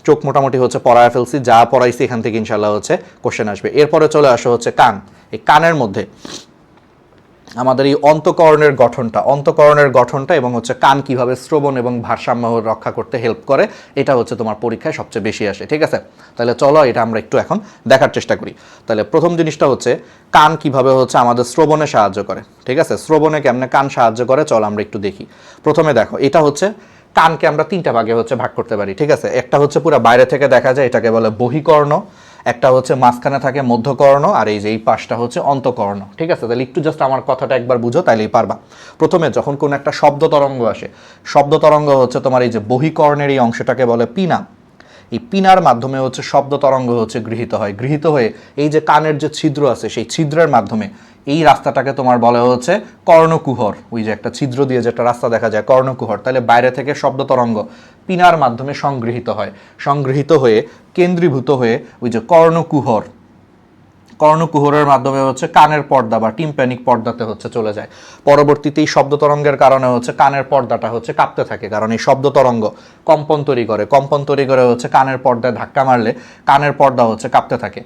চোখ মোটামুটি হচ্ছে পড়ায় ফেলছি, যা পড়াইছি এখান থেকে ইনশাল্লাহ হচ্ছে কোশ্চেন আসবে। এরপরে চলে আসো হচ্ছে কান। এই কানের মধ্যে আমাদের এই অন্তঃকরণের গঠনটা এবং হচ্ছে কান কিভাবে শ্রবণ এবং ভারসাম্য রক্ষা করতে হেল্প করে, এটা হচ্ছে তোমার পরীক্ষায় সবচেয়ে বেশি আসে, ঠিক আছে। তাহলে চলো এটা আমরা একটু এখন দেখার চেষ্টা করি। তাহলে প্রথম জিনিসটা হচ্ছে কান কিভাবে হচ্ছে আমাদের শ্রবণে সাহায্য করে, ঠিক আছে। শ্রবণে কেমনে কান সাহায্য করে চলো আমরা একটু দেখি। প্রথমে দেখো, এটা হচ্ছে কানকে আমরা 3টা ভাগে হচ্ছে ভাগ করতে পারি, ঠিক আছে। একটা হচ্ছে পুরো বাইরে থেকে দেখা যায়, এটাকে বলে বহিকর্ণ। একটা হচ্ছে মাঝখানে থাকে মধ্যকর্ণ, আর এই যে এই পাশটা হচ্ছে অন্তঃকর্ণ, ঠিক আছে। তাহলে একটু জাস্ট আমার কথাটা একবার বুঝো, তাইলেই পারবা। প্রথমে যখন কোনো একটা শব্দ তরঙ্গ আসে, শব্দ তরঙ্গ হচ্ছে তোমার এই যে বহিকর্ণের এই অংশটাকে বলে পিনা। এই পিনার মাধ্যমে হচ্ছে শব্দ তরঙ্গ হচ্ছে গৃহীত হয়ে এই যে কানের যে ছিদ্র আছে, সেই ছিদ্রের মাধ্যমে এই রাস্তাটাকে তোমার বলে হচ্ছে কর্ণকুহর। ওই যে একটা ছিদ্র দিয়ে যেটা রাস্তা দেখা যায়, কর্ণকুহর। তাহলে বাইরে থেকে শব্দ তরঙ্গ পিনার মাধ্যমে সংগৃহীত হয়ে কেন্দ্রীভূত হয়ে ওই যে কর্ণকুহরের মাধ্যমে হচ্ছে কানের পর্দা বা টিম্প্যানিক পর্দাতে হচ্ছে চলে যায়। পরবর্তীতে এই শব্দ তরঙ্গের কারণে হচ্ছে কানের পর্দাটা হচ্ছে কাঁপতে থাকে, কারণ এই শব্দ তরঙ্গ কম্পন তৈরি করে হচ্ছে কানের পর্দায় ধাক্কা মারলে কানের পর্দা হচ্ছে কাঁপতে থাকে।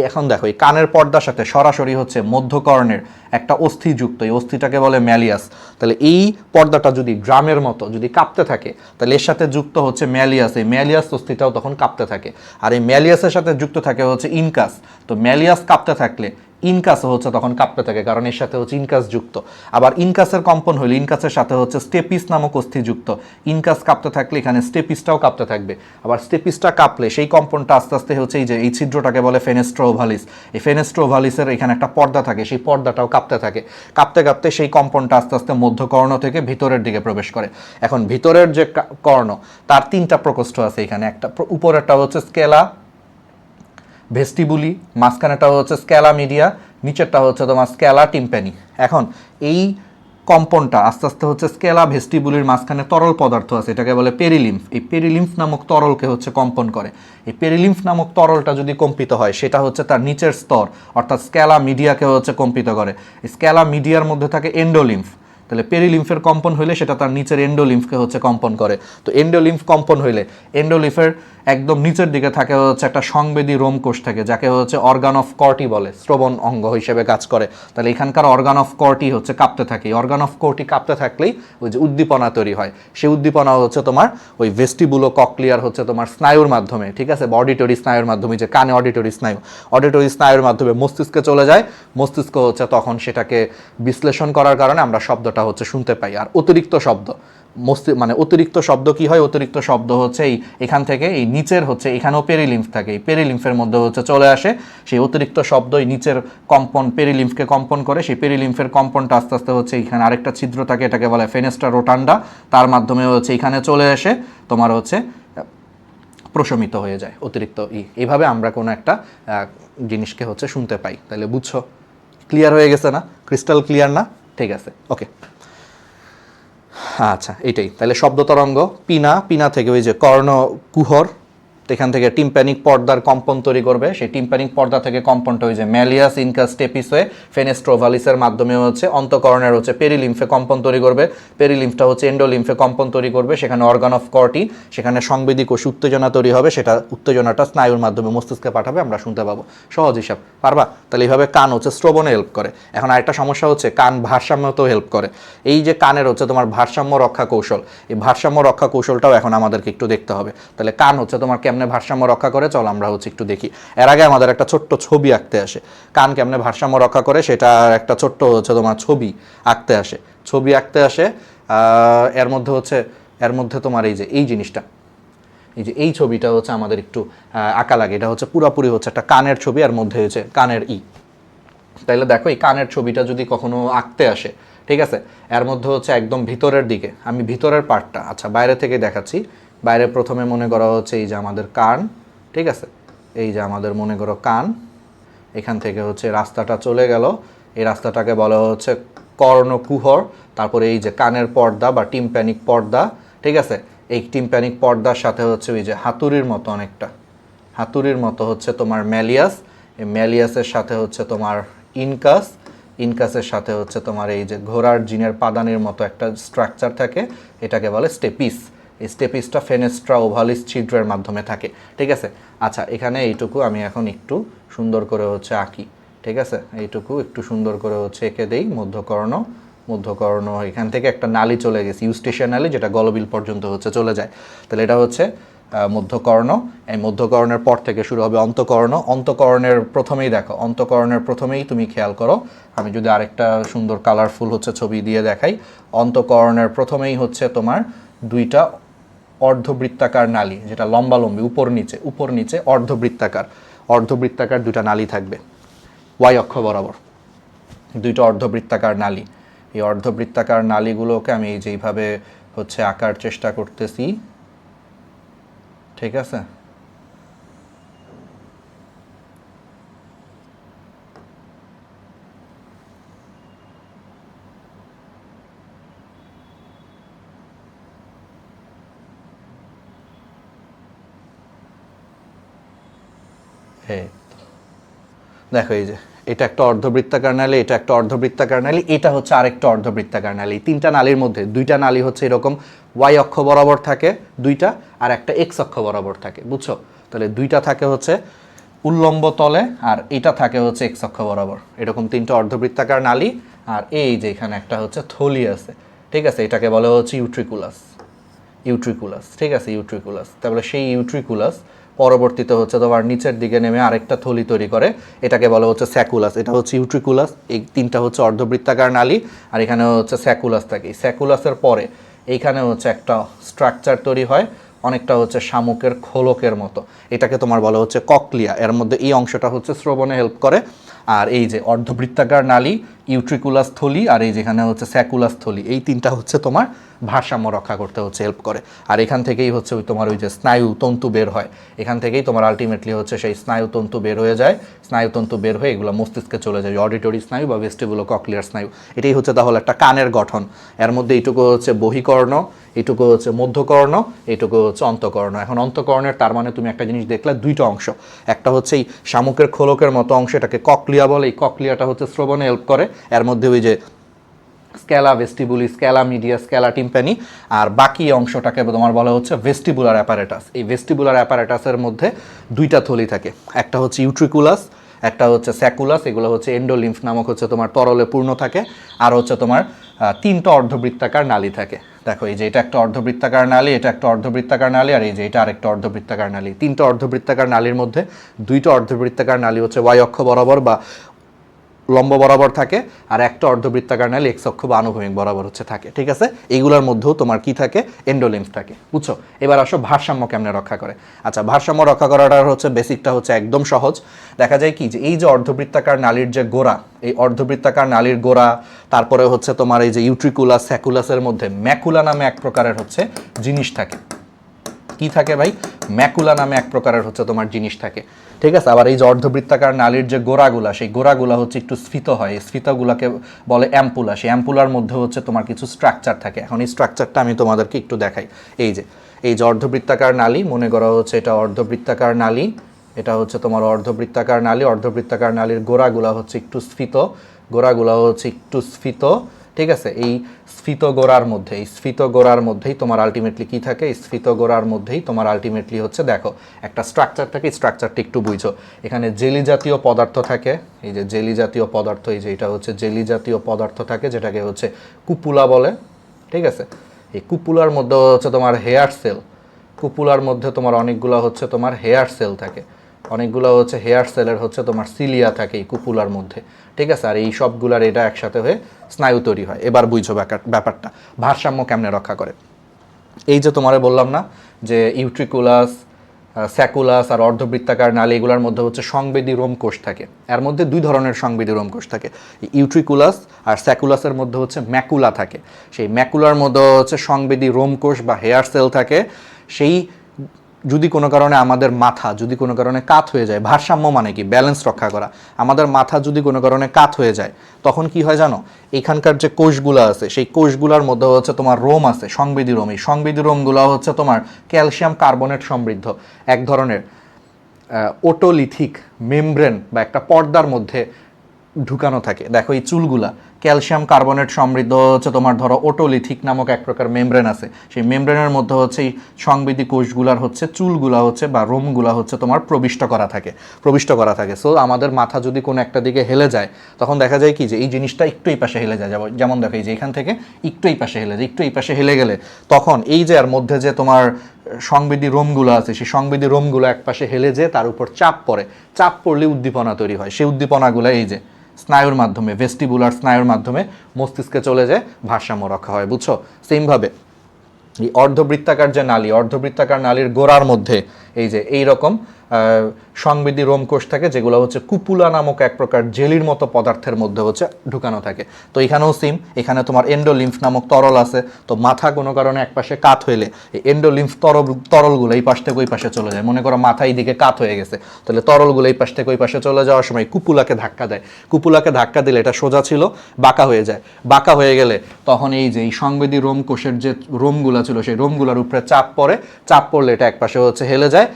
এখন দেখো, এই কানের পর্দার সাথে সরাসরি হচ্ছে মধ্যকর্ণের একটা অস্থি যুক্ত, এই অস্থিটাকে বলে ম্যালিয়াস। তাহলে এই পর্দাটা যদি ড্রামের মতো যদি কাঁপতে থাকে, তাহলে এর সাথে যুক্ত হচ্ছে ম্যালিয়াস। এই ম্যালিয়াস অস্থিটাও তখন কাঁপতে থাকে। আর এই ম্যালিয়াসের সাথে যুক্ত থাকে হচ্ছে ইনকাস। তো ম্যালিয়াস কাঁপতে থাকলে ইনকাসও হচ্ছে তখন কাঁপতে থাকে, কারণ এর সাথে হচ্ছে ইনকাস যুক্ত। আবার ইনকাসের কম্পন হইলে ইনকাসের সাথে হচ্ছে স্টেপিস নামক অস্থি যুক্ত। ইনকাস কাঁপতে থাকলে এখানে স্টেপিসটাও কাঁপতে থাকবে। আবার স্টেপিসটা কাঁপলে সেই কম্পনটা আস্তে আস্তে হচ্ছে এই যে এই ছিদ্রটাকে বলে ফেনেস্ট্রা ওভালিস। এই ফেনেস্ট্রা ওভালিসের এখানে একটা পর্দা থাকে, সেই পর্দাটাও কাঁপতে থাকে। কাঁপতে সেই কম্পনটা আস্তে আস্তে মধ্যকর্ণ থেকে ভিতরের দিকে প্রবেশ করে। এখন ভিতরের যে কর্ণ, তার 3টা প্রকোষ্ঠ আছে এখানে। একটা উপরেরটা হচ্ছে স্কেলা ভেস্টিবুলি, মাঝখানেটা হচ্ছে স্ক্যালা মিডিয়া, নিচেরটা হচ্ছে তোমার স্ক্যালা টিম্প্যানি। এখন এই কম্পনটা আস্তে আস্তে হচ্ছে স্ক্যালা ভেস্টিবুলির মাঝখানে তরল পদার্থ আছে, এটাকে বলে পেরিলিম্ফ। এই পেরিলিম্ফ নামক তরলকে হচ্ছে কম্পন করে। এই পেরিলিম্ফ নামক তরলটা যদি কম্পিত হয়, সেটা হচ্ছে তার নিচের স্তর অর্থাৎ স্ক্যালা মিডিয়াকে হচ্ছে কম্পিত করে। এই স্ক্যালা মিডিয়ার মধ্যে থাকে এন্ডোলিম্ফ। তাহলে পেরিলিম্ফের কম্পন হইলে সেটা তার নিচের এন্ডোলিম্ফকে হচ্ছে কম্পন করে। তো এন্ডোলিম্ফ কম্পন হইলে একদম নিচের দিকে থাকে হচ্ছে একটা সংবেদী রোমকোষ থাকে, যাকে হচ্ছে অর্গান অফ কর্টি বলে, শ্রবণ অঙ্গ হিসেবে কাজ করে। তাহলে এখানকার অর্গান অফ কর্টি হচ্ছে কাঁপতে থাকে, অর্গান অফ কর্টি কাঁপতে থাকলেই ওই যে উদ্দীপনা তৈরি হয়, সেই উদ্দীপনা হচ্ছে তোমার ওই ভেস্টিবুলো ককলিয়ার হচ্ছে তোমার স্নায়ুর মাধ্যমে, ঠিক আছে, অডিটরি স্নায়ুর মাধ্যমে, যে কানে অডিটরি স্নায়ুর মাধ্যমে মস্তিষ্কে চলে যায়। মস্তিষ্ক হচ্ছে তখন সেটাকে বিশ্লেষণ করার কারণে আমরা শব্দটা হচ্ছে শুনতে পাই। আর অতিরিক্ত শব্দ মানে অতিরিক্ত শব্দ কি হয়, অতিরিক্ত শব্দ হচ্ছে এই এখান থেকে এই নিচের হচ্ছে এখানেও পেরিলিম্ফ থাকে, এই পেরিলিম্ফের মধ্যে হচ্ছে চলে আসে, সেই অতিরিক্ত শব্দ এই নিচের কম্পন পেরিলিম্ফকে কম্পন করে, সেই পেরিলিম্ফের কম্পনটা আস্তে আস্তে হচ্ছে এখানে আরেকটা ছিদ্র থাকে, এটাকে বলে ফেনেস্ট্রা রোটান্ডা, তার মাধ্যমে হচ্ছে এখানে চলে এসে তোমার হচ্ছে প্রশমিত হয়ে যায় অতিরিক্ত এইভাবে আমরা কোনো একটা জিনিসকে হচ্ছে শুনতে পাই। তাহলে বুঝছো, ক্লিয়ার হয়ে গেছে না, ক্রিস্টাল ক্লিয়ার না? ঠিক আছে, ওকে। আচ্ছা, এইটাই তাহলে শব্দ তরঙ্গ। পিনা থেকে ওই যে কর্ণকুহর, এখান থেকে টিম্প্যানিক পর্দার কম্পন তৈরি করবে, সেই টিম্প্যানিক পর্দা থেকে কম্পনটা ওই যে ম্যালিয়াস ইনকাস স্টেপিস হয়ে ফেনেস্ট্রোভালিসের মাধ্যমে হচ্ছে অন্তঃকরণের হচ্ছে পেরিলিম্ফে কম্পন তৈরি করবে, পেরিলিম্ফটা হচ্ছে এন্ডোলিম্ফে কম্পন তৈরি করবে, সেখানে অর্গান অফ কর্টি, সেখানে সংবেদী কোষ উত্তেজনা তৈরি হবে, সেটা উত্তেজনাটা স্নায়ুর মাধ্যমে মস্তিষ্কে পাঠাবে, আমরা শুনতে পাবো। সহজ হিসাব, পারবা? তাহলে এইভাবে কান হচ্ছে শ্রবণে হেল্প করে। এখন আরেকটা সমস্যা হচ্ছে কান ভারসাম্যতেও হেল্প করে। এই যে কানের হচ্ছে তোমার ভারসাম্য রক্ষা কৌশল, এই ভারসাম্য রক্ষা কৌশলটাও এখন আমাদেরকে একটু দেখতে হবে। তাহলে কান হচ্ছে তোমার কেমনে ভারসাম্য রক্ষা করে, চল আমরা হচ্ছে একটু দেখি। এর আগে আমাদের একটা ছোট্ট ছবি আঁকতে আসে, কান কেমনে ভারসাম্য রক্ষা করে সেটা একটা ছোট্ট হচ্ছে তোমার ছবি আঁকতে আসে। এর মধ্যে তোমার এই যে এই জিনিসটা, এই যে এই ছবিটা হচ্ছে আমাদের একটু আঁকা লাগে, এটা হচ্ছে পুরোপুরি হচ্ছে একটা কানের ছবি, আর মধ্যে হচ্ছে কানের তাইলে দেখো এই কানের ছবিটা যদি কখনো আঁকতে আসে, ঠিক আছে, এর মধ্যে হচ্ছে একদম ভিতরের দিকে, আমি ভিতরের পার্টটা আচ্ছা বাইরে থেকে দেখাচ্ছি। বাইরে প্রথমে মনে করা হচ্ছে এই যে আমাদের কান, ঠিক আছে, এই যে আমাদের মনে করো কান, এখান থেকে হচ্ছে রাস্তাটা চলে গেল, এই রাস্তাটাকে বলা হচ্ছে কর্ণকুহর। তারপরে এই যে কানের পর্দা বা টিম্প্যানিক পর্দা, ঠিক আছে, এই টিম্প্যানিক পর্দার সাথে হচ্ছে ওই যে হাতুড়ির মতো অনেকটা, হাতুড়ির মতো হচ্ছে তোমার ম্যালিয়াস, এই ম্যালিয়াসের সাথে হচ্ছে তোমার ইনকাসের সাথে হচ্ছে তোমার এই যে ঘোড়ার জিনের পাদানির মতো একটা স্ট্রাকচার থাকে, এটাকে বলে স্টেপিস। এই স্টেপিসটা ফেনেস্ট্রা ওভালিস ছিদ্রের মাধ্যমে থাকে, ঠিক আছে। আচ্ছা, এখানে এইটুকু আমি এখন একটু সুন্দর করে হচ্ছে আঁকি, ঠিক আছে, এইটুকু একটু সুন্দর করে হচ্ছে এঁকে দেই। মধ্যকর্ণ এখান থেকে একটা নালী চলে গেছে, ইউস্টেশিয়া নালী, যেটা গলবিল পর্যন্ত হচ্ছে চলে যায়। তাহলে এটা হচ্ছে মধ্যকর্ণ। এই মধ্যকর্ণের পর থেকে শুরু হবে অন্তঃকর্ণের প্রথমেই দেখো, অন্তঃকর্ণের প্রথমেই তুমি খেয়াল করো, আমি যদি আরেকটা সুন্দর কালারফুল হচ্ছে ছবি দিয়ে দেখাই, অন্তঃকর্ণের প্রথমেই হচ্ছে তোমার দুইটা অর্ধবৃত্তাকার নালী, যেটা লম্বালম্বি উপর নিচে অর্ধবৃত্তাকার দুইটা নালী থাকবে ওয়াই অক্ষ বরাবর, দুইটা অর্ধবৃত্তাকার নালী। এই অর্ধবৃত্তাকার নালীগুলোকে আমি যেইভাবে হচ্ছে আঁকার চেষ্টা করতেছি, ঠিক আছে, দেখো এই যে এটা একটা অর্ধবৃত্তাকার নালী, এটা একটা অর্ধবৃত্তাকার নালী, এটা হচ্ছে আরেকটা অর্ধবৃত্তাকার নালী। তিনটা নালীর মধ্যে দুইটা নালী হচ্ছে এরকম ওয়াই অক্ষ বরাবর থাকে দুইটা, আর একটা এক্স অক্ষ বরাবর থাকে, বুঝছো? তাহলে দুইটা থাকে হচ্ছে উল্লম্ব তলে, আর এটা থাকে হচ্ছে এক্স অক্ষ বরাবর, এরকম তিনটা অর্ধবৃত্তাকার নালী। আর এই যে এখানে একটা হচ্ছে থলি আছে, ঠিক আছে, এটাকে বলা হচ্ছে ইউট্রিকুলাস, ঠিক আছে, ইউট্রিকুলাস। তারপরে সেই ইউট্রিকুলাস পরবর্তীতে হচ্ছে তোমার নিচের দিকে নেমে আরেকটা থলি তৈরি করে, এটাকে বলা হচ্ছে স্যাকুলাস। এটা হচ্ছে ইউট্রিকুলাস, এই তিনটা হচ্ছে অর্ধবৃত্তাকার নালী, আর এখানে হচ্ছে স্যাকুলাস থাকে। স্যাকুলাসের পরে এইখানে হচ্ছে একটা স্ট্রাকচার তৈরি হয় অনেকটা হচ্ছে শামুকের খোলকের মতো, এটাকে তোমার বলা হচ্ছে ককলিয়া। এর মধ্যে এই অংশটা হচ্ছে শ্রবণে হেল্প করে। আর এই যে অর্ধবৃত্তাকার নালী, ইউট্রিকুলাস থলি, আর এই যেখানে হচ্ছে স্যাকুলাস থলি, এই তিনটা হচ্ছে তোমার ভারসাম্য রক্ষা করতে হচ্ছে হেল্প করে। আর এখান থেকেই হচ্ছে ওই তোমার ওই যে স্নায়ু তন্তু বের হয়, এখান থেকেই তোমার আলটিমেটলি হচ্ছে সেই স্নায়ু তন্তু বের হয়ে যায়, স্নায়ু তন্তু বের হয়ে এগুলো মস্তিষ্কে চলে যায়, অডিটরি স্নায়ু বা ভেস্টিবুলো ককলিয়ার স্নায়ু। এটাই হচ্ছে তাহলে একটা কানের গঠন। এর মধ্যে এইটুকু হচ্ছে বহিকর্ণ, এইটুকু হচ্ছে মধ্যকর্ণ, এইটুকু হচ্ছে অন্তঃকর্ণ। এখন অন্তঃকর্ণের তার মানে তুমি একটা জিনিস দেখলে দুইটা অংশ, একটা হচ্ছে এই শামুকের খোলকের মতো অংশ, এটাকে ককলিয়া বলে, এই ককলিয়াটা হচ্ছে শ্রবণে হেল্প করে। এর মধ্যে ওই যে scala vestibuli, scala media, scala tympani, আর বাকি অংশটাকে তোমার বলা হচ্ছে ভেস্টিবুলার অ্যাপারেটাস। এই ভেস্টিবুলার অ্যাপারেটাসের মধ্যে দুইটা থলি থাকে, একটা হচ্ছে ইউট্রিকুলাস, একটা হচ্ছে স্যাকুলাস। এগুলো হচ্ছে এন্ডোলিম্ফ নামক হচ্ছে তোমার তরলে পূর্ণ থাকে। আর হচ্ছে তোমার তিনটা অর্ধবৃত্তাকার নালী থাকে। দেখো এই যে এটা একটা অর্ধবৃত্তাকার নালী, এটা একটা অর্ধবৃত্তাকার নালী, আর এই যে এটা আরেকটা অর্ধবৃত্তাকার নালী। তিনটা অর্ধবৃত্তাকার নালীর মধ্যে দুইটা অর্ধবৃত্তাকার নালী হচ্ছে ওয়াই অক্ষ বরাবর বা লম্ব বরাবর থাকে, আর একটা অর্ধবৃত্তাকার নালী এক্স অক্ষ বা আনুভূমিক বরাবর হচ্ছে থাকে। ঠিক আছে, এইগুলোর মধ্যেও তোমার কি থাকে, এন্ডোলিম্ফ থাকে। বুঝছো? এবার আসো ভারসাম্য কেমনে রক্ষা করে। আচ্ছা, ভারসাম্য রক্ষা করাটার হচ্ছে বেসিকটা হচ্ছে একদম সহজ। দেখা যায় কি যে এই যে অর্ধবৃত্তাকার নালীর যে গোড়া, এই অর্ধবৃত্তাকার নালীর গোড়া, তারপরে হচ্ছে তোমার এই যে ইউট্রিকুলাস, স্যাকুলাসের মধ্যে ম্যাকুলা নামে এক প্রকারের হচ্ছে জিনিস থাকে। কি থাকে ভাই? ম্যাকুলা নামে এক প্রকারের হচ্ছে তোমার জিনিস থাকে। ঠিক আছে, আবার এই যে অর্ধবৃত্তাকার নালীর যে গোড়াগুলা, সেই গোড়াগুলা হচ্ছে একটু স্ফীত হয়, এই স্ফীতগুলাকে বলে অ্যাম্পুলা। সেই অ্যাম্পুলার মধ্যে হচ্ছে তোমার কিছু স্ট্রাকচার থাকে। এখন এই স্ট্রাকচারটা আমি তোমাদেরকে একটু দেখাই। এই যে অর্ধবৃত্তাকার নালী, মনে করা হচ্ছে এটা অর্ধবৃত্তাকার নালী, এটা হচ্ছে তোমার অর্ধবৃত্তাকার নালী। অর্ধবৃত্তাকার নালীর গোড়াগুলা হচ্ছে একটু স্ফীত, গোড়াগুলা হচ্ছে একটু স্ফীত। ঠিক আছে, এই স্ফীত গোড়ার মধ্যে, এই স্ফীত গোড়ার মধ্যেই তোমার আলটিমেটলি কি থাকে, এই স্ফীত গোড়ার মধ্যেই তোমার আলটিমেটলি হচ্ছে দেখো একটা স্ট্রাকচার থাকে। স্ট্রাকচারটা একটু বুঝো। এখানে জেলি জাতীয় পদার্থ থাকে, এই যে জেলি জাতীয় পদার্থ, এই যে এটা হচ্ছে জেলি জাতীয় পদার্থ থাকে, যেটাকে হচ্ছে কুপুলা বলে। ঠিক আছে, এই কুপুলার মধ্যে হচ্ছে তোমার হেয়ার সেল, কুপুলার মধ্যে তোমার অনেকগুলো হচ্ছে তোমার হেয়ার সেল থাকে, অনেকগুলো হচ্ছে হেয়ার সেলের হচ্ছে তোমার সিলিয়া থাকে এই কুপুলার মধ্যে। ঠিক আছে, আর এই সবগুলার এটা একসাথে হয়ে স্নায়ু তৈরি হয়। এবার বুঝছো ব্যাপারটা, ভারসাম্য কেমনে রক্ষা করে। এই যে তোমারে বললাম না যে ইউট্রিকুলাস, স্যাকুলাস আর অর্ধবৃত্তাকার নালী, এগুলোর মধ্যে হচ্ছে সংবেদী রোমকোষ থাকে। এর মধ্যে দুই ধরনের সংবেদী রোমকোষ থাকে। ইউট্রিকুলাস আর স্যাকুলাসের মধ্যে হচ্ছে ম্যাকুলা থাকে। সেই ম্যাকুলার মধ্যে হচ্ছে সংবেদী রোমকোষ বা হেয়ার সেল থাকে। সেই যদি কোনো কারণে আমাদের মাথা যদি কোনো কারণে কাত হয়ে যায়, ভারসাম্য মানে কি, ব্যালেন্স রক্ষা করা, আমাদের মাথা যদি কোনো কারণে কাত হয়ে যায়, তখন কি হয় জানো, এখানকার যে কোষগুলো আছে সেই কোষগুলোর মধ্যে হচ্ছে তোমার রোম আছে, সংবেদী রোম। এই সংবেদী রোমগুলো হচ্ছে তোমার ক্যালসিয়াম কার্বনেট সমৃদ্ধ এক ধরনের ওটোলিথিক মেমব্রেন বা একটা পর্দার মধ্যে ঢুকানো থাকে। দেখো এই চুলগুলা ক্যালসিয়াম কার্বনেট সমৃদ্ধ হচ্ছে তোমার ধরো ওটোলিথিক নামক এক প্রকার মেমব্রেন আছে। সেই মেমব্রেনের মধ্যে হচ্ছে এই সংবেদী কোষগুলার হচ্ছে চুলগুলা হচ্ছে বা রোমগুলা হচ্ছে তোমার প্রবিষ্ট করা থাকে। সো আমাদের মাথা যদি কোনো একটা দিকে হেলে যায়, তখন দেখা যায় কি যে এই জিনিসটা একটু এই পাশে হেলে যায়। যেমন দেখো এই যে এখান থেকে একটু এই পাশে হেলে যায়, একটু এই পাশে হেলে গেলে তখন এই যে এর মধ্যে যে তোমার সংবেদী রোমগুলো আছে, সেই সংবেদী রোমগুলো এক পাশে হেলে যেয়ে তার উপর চাপ পড়লে উদ্দীপনা তৈরি হয়। সেই উদ্দীপনাগুলো এই যে স্নায়ুর মাধ্যমে, ভেস্টিবুলার স্নায়ুর মাধ্যমে মস্তিষ্কে চলে যায়, ভারসাম্য রক্ষা হয়। বুঝছো? সেমভাবে এই অর্ধবৃত্তাকার যে নালী, অর্ধবৃত্তাকার নালীর গোড়ার মধ্যে এই যে এইরকম সংবেদী রোমকোষ থাকে, যেগুলো হচ্ছে কুপুলা নামক এক প্রকার জেলির মতো পদার্থের মধ্যে হচ্ছে ঢুকানো থাকে। তো এখানেও সেম, এখানে তোমার এন্ডোলিম্ফ নামক তরল আছে। তো মাথা কোনো কারণে এক পাশে কাত হইলে এই এন্ডোলিম্ফ তরলগুলো এই পাশ থেকে ওই পাশে চলে যায়। মনে করো মাথা এইদিকে কাত হয়ে গেছে, তাহলে তরলগুলো এই পাশ থেকে ওই পাশে চলে যাওয়ার সময় কুপুলাকে ধাক্কা দেয়। কুপুলাকে ধাক্কা দিলে এটা সোজা ছিল, বাঁকা হয়ে যায়। বাঁকা হয়ে গেলে তখন এই যে এই সংবেদী রোমকোষের যে রোমগুলো ছিল, সেই রোমগুলোর উপরে চাপ পড়লে এটা এক পাশে হচ্ছে হেলে যায়।